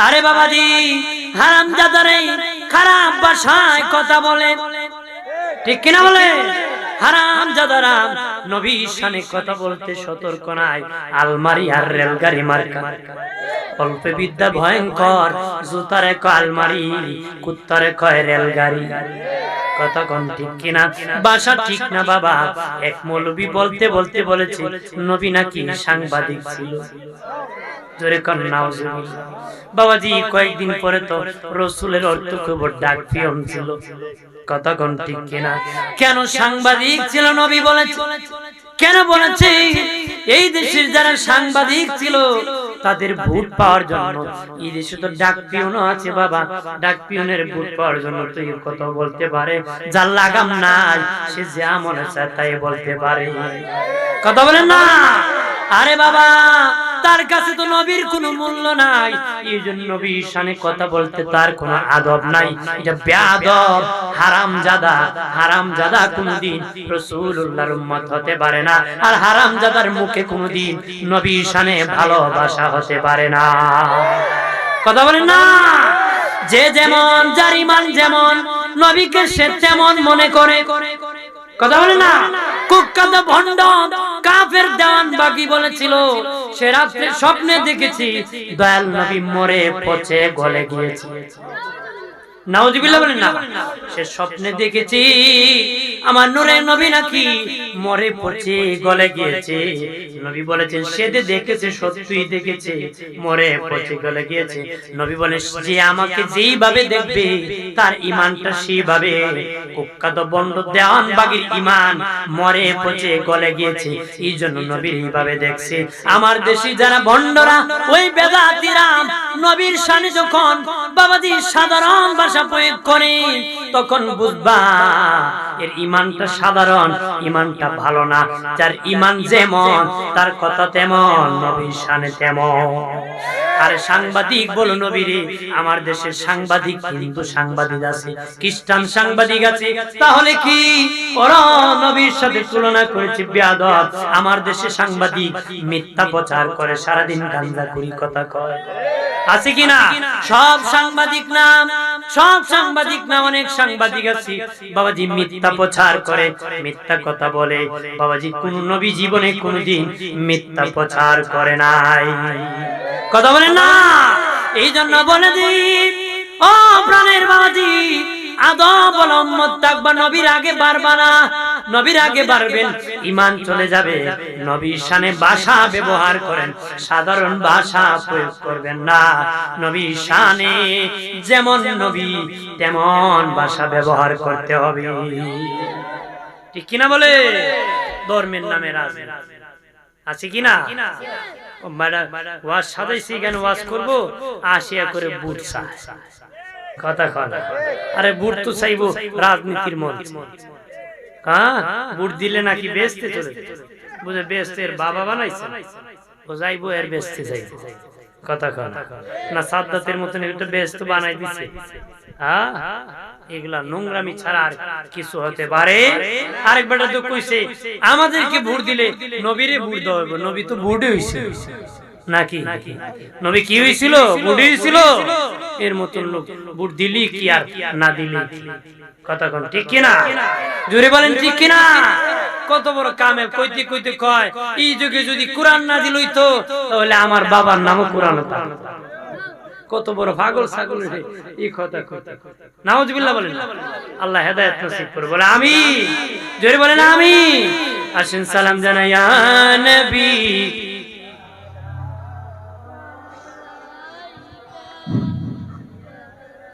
আরে বাবাজি, হারামজাদারে খারাপ ভাষায় কথা বলে। ঠিক কিনা বলে? হারামজাদারা নবীর শানে কথা বলতে সতর্ক নাই। আলমারি আর রেলগাড়ি মার্কা, অল্প বিদ্যা ভয়ঙ্কর। জুতারে কয় আলমারি, কুত্তারে কয় রেলগাড়ি। কথা কোন ঠিক কিনা? ভাষা ঠিক না বাবা। এক মৌলবী বলতে বলতে বলেছে নবী নাকি সাংবাদিক ছিল। জোরে কোন নাউজুবিল্লাহ। বাবাজি কয়েকদিন পরে তো রাসূলের অর্থ খবর ডাক পিয়ন ছিল। কথা কোন ঠিক কিনা? কেন সাংবাদিক ছিল নবী বলেছে? কেন বলেছে? এই দেশের যারা সাংবাদিক ছিল তাদের ভোট পাওয়ার জন্য। এই দেশে তো ডাক পিয়নও আছে বাবা, ডাক পিয়নের ভোট পাওয়ার জন্য তো এই কথা বলতে পারে। যার লাগাম নাই সে যা মনে চায় তাই বলতে পারে। কথা বলেন না? আরে বাবা, তার কাছে তো নবীর কোনো মূল্য নাই, এই জন্য নবীর শানে কথা বলতে তার কোনো আদব নাই। এটা বেয়াদব, হারামজাদা। হারামজাদা কোনদিন রাসূলুল্লাহর উম্মত হতে পারে না, আর হারামজাদার মুখে কোনদিন নবীর শানে ভালোবাসা হতে পারে না। কথা বলেন না? যে যেমন, যার ঈমান যেমন, নবীকে সে তেমন মনে করে। কথা বলে না? কুখ্যাত ভণ্ড কাফের দেওয়ান বাকি বলেছিল, সে রাত্রে স্বপ্নে দেখেছি দয়াল নবী মরে পচে গলে গিয়েছে। নাউজুবিল্লাহ বলেন না? সে স্বপ্নে দেখেছি আমার নূরের নবী নাকি মরে পচে গলে গিয়েছে। নবী বলেছেন সে দেখেছে, সত্যিই দেখেছে মরে পচে গলে গিয়েছে। নবী বলেন যে আমাকে যেইভাবে দেখবে তার ঈমানটা সেইভাবে। কুখ্যাত বন্ড দেওয়ান বাগির ঈমান মরে পচে গলে গিয়েছে, এই জন্য নবীর এইভাবে দেখছে। আমার দেশে যারা বন্ডরা, ওই বেদাতীরা নবীর শানে যখন বাবাজি সাধারণ ভাষা প্রয়োগ করে, তখন বুঝবা এর ঈমানটা সাধারণ, ঈমানটা ভালো না। যার ঈমান যেমন তার কথা তেমন, নবীর শানে তেমন। আর সাংবাদিক বলো নবীরে, আমার দেশের সাংবাদিক, হিন্দু সাংবাদিক আছে, খ্রিস্টান সাংবাদিক আছে, তাহলে কি ওরা নবীর সাথে তুলনা করেছে? বেয়াদব। আমার দেশে সাংবাদিক মিথ্যা প্রচার করে, সারাদিন গাঁজাখুরি কথা কয়। আছে কিনা? সব সাংবাদিক না, সব সাংবাদিক না, অনেক সাংবাদিক আছে বাবাজি মিথ্যা প্রচার করে, মিথ্যা কথা বলে। বাবাজি কোন নবী জীবনে কোনদিন মিথ্যা প্রচার করে নাই। কথা বলেন না? এই জন্য বলে দিই ও প্রাণের বাবাজি, আদব বল উম্মত থাকবা, নবীর আগে বাড়বা না। নবীর আগে বাড়বেন ঈমান চলে যাবে। নবীর শানে ভাষা ব্যবহার করেন, সাধারণ ভাষা প্রয়োগ করবেন না। নবীর শানে যেমন নবী তেমন ভাষা ব্যবহার করতে হবে। ঠিক কিনা বলে? ধর্মের নামে রাজনীতি আছে কিনা? ওয়াজ সাজাইছি কেন ওয়াজ করবো, আসিয়া করে বুট চায় কথা কথা। আরে বুট তো চাইবো রাজনীতির মঞ্চ, হ্যাঁ বুট দিলে নাকি বেচতে চলে, বুঝে বেচতে এর বাবা বানাইছে, ও যাইবো এর বেচতে যাইবো কথা কথা না। সাদ্দাতের মতন একটা বেচতে বানাই দিছে, হ্যাঁ এগুলা নোংরামি ছাড়া আর কিছু হতে পারে? আরেকবারটা তো কইছে আমাদেরকে ভোট দিলে নবীরে ভোট দেওয়া হবে, নবী তো ভোটে হইছে নাকি? নবী কি হয়েছিল? ভোটে হয়েছিল। এর মতন লোক ভোট দিলি কি আর না দিলি কথা কোন ঠিক কিনা? জোরে বলেন ঠিক কিনা? কত বড় কামে কইতে কইতে কয় এই যুগে যদি কোরআন না দিলই তো তাহলে আমার বাবার নামও কোরআন হতো। কত বড় পাগল ছাগল রে এই কথা কথা। নাউজুবিল্লাহ বলেন। আল্লাহ হেদায়েত নসিব করে বলে আমিন। জোরে বলেন আমিন। আসেন সালাম জানাই ইয়া নবী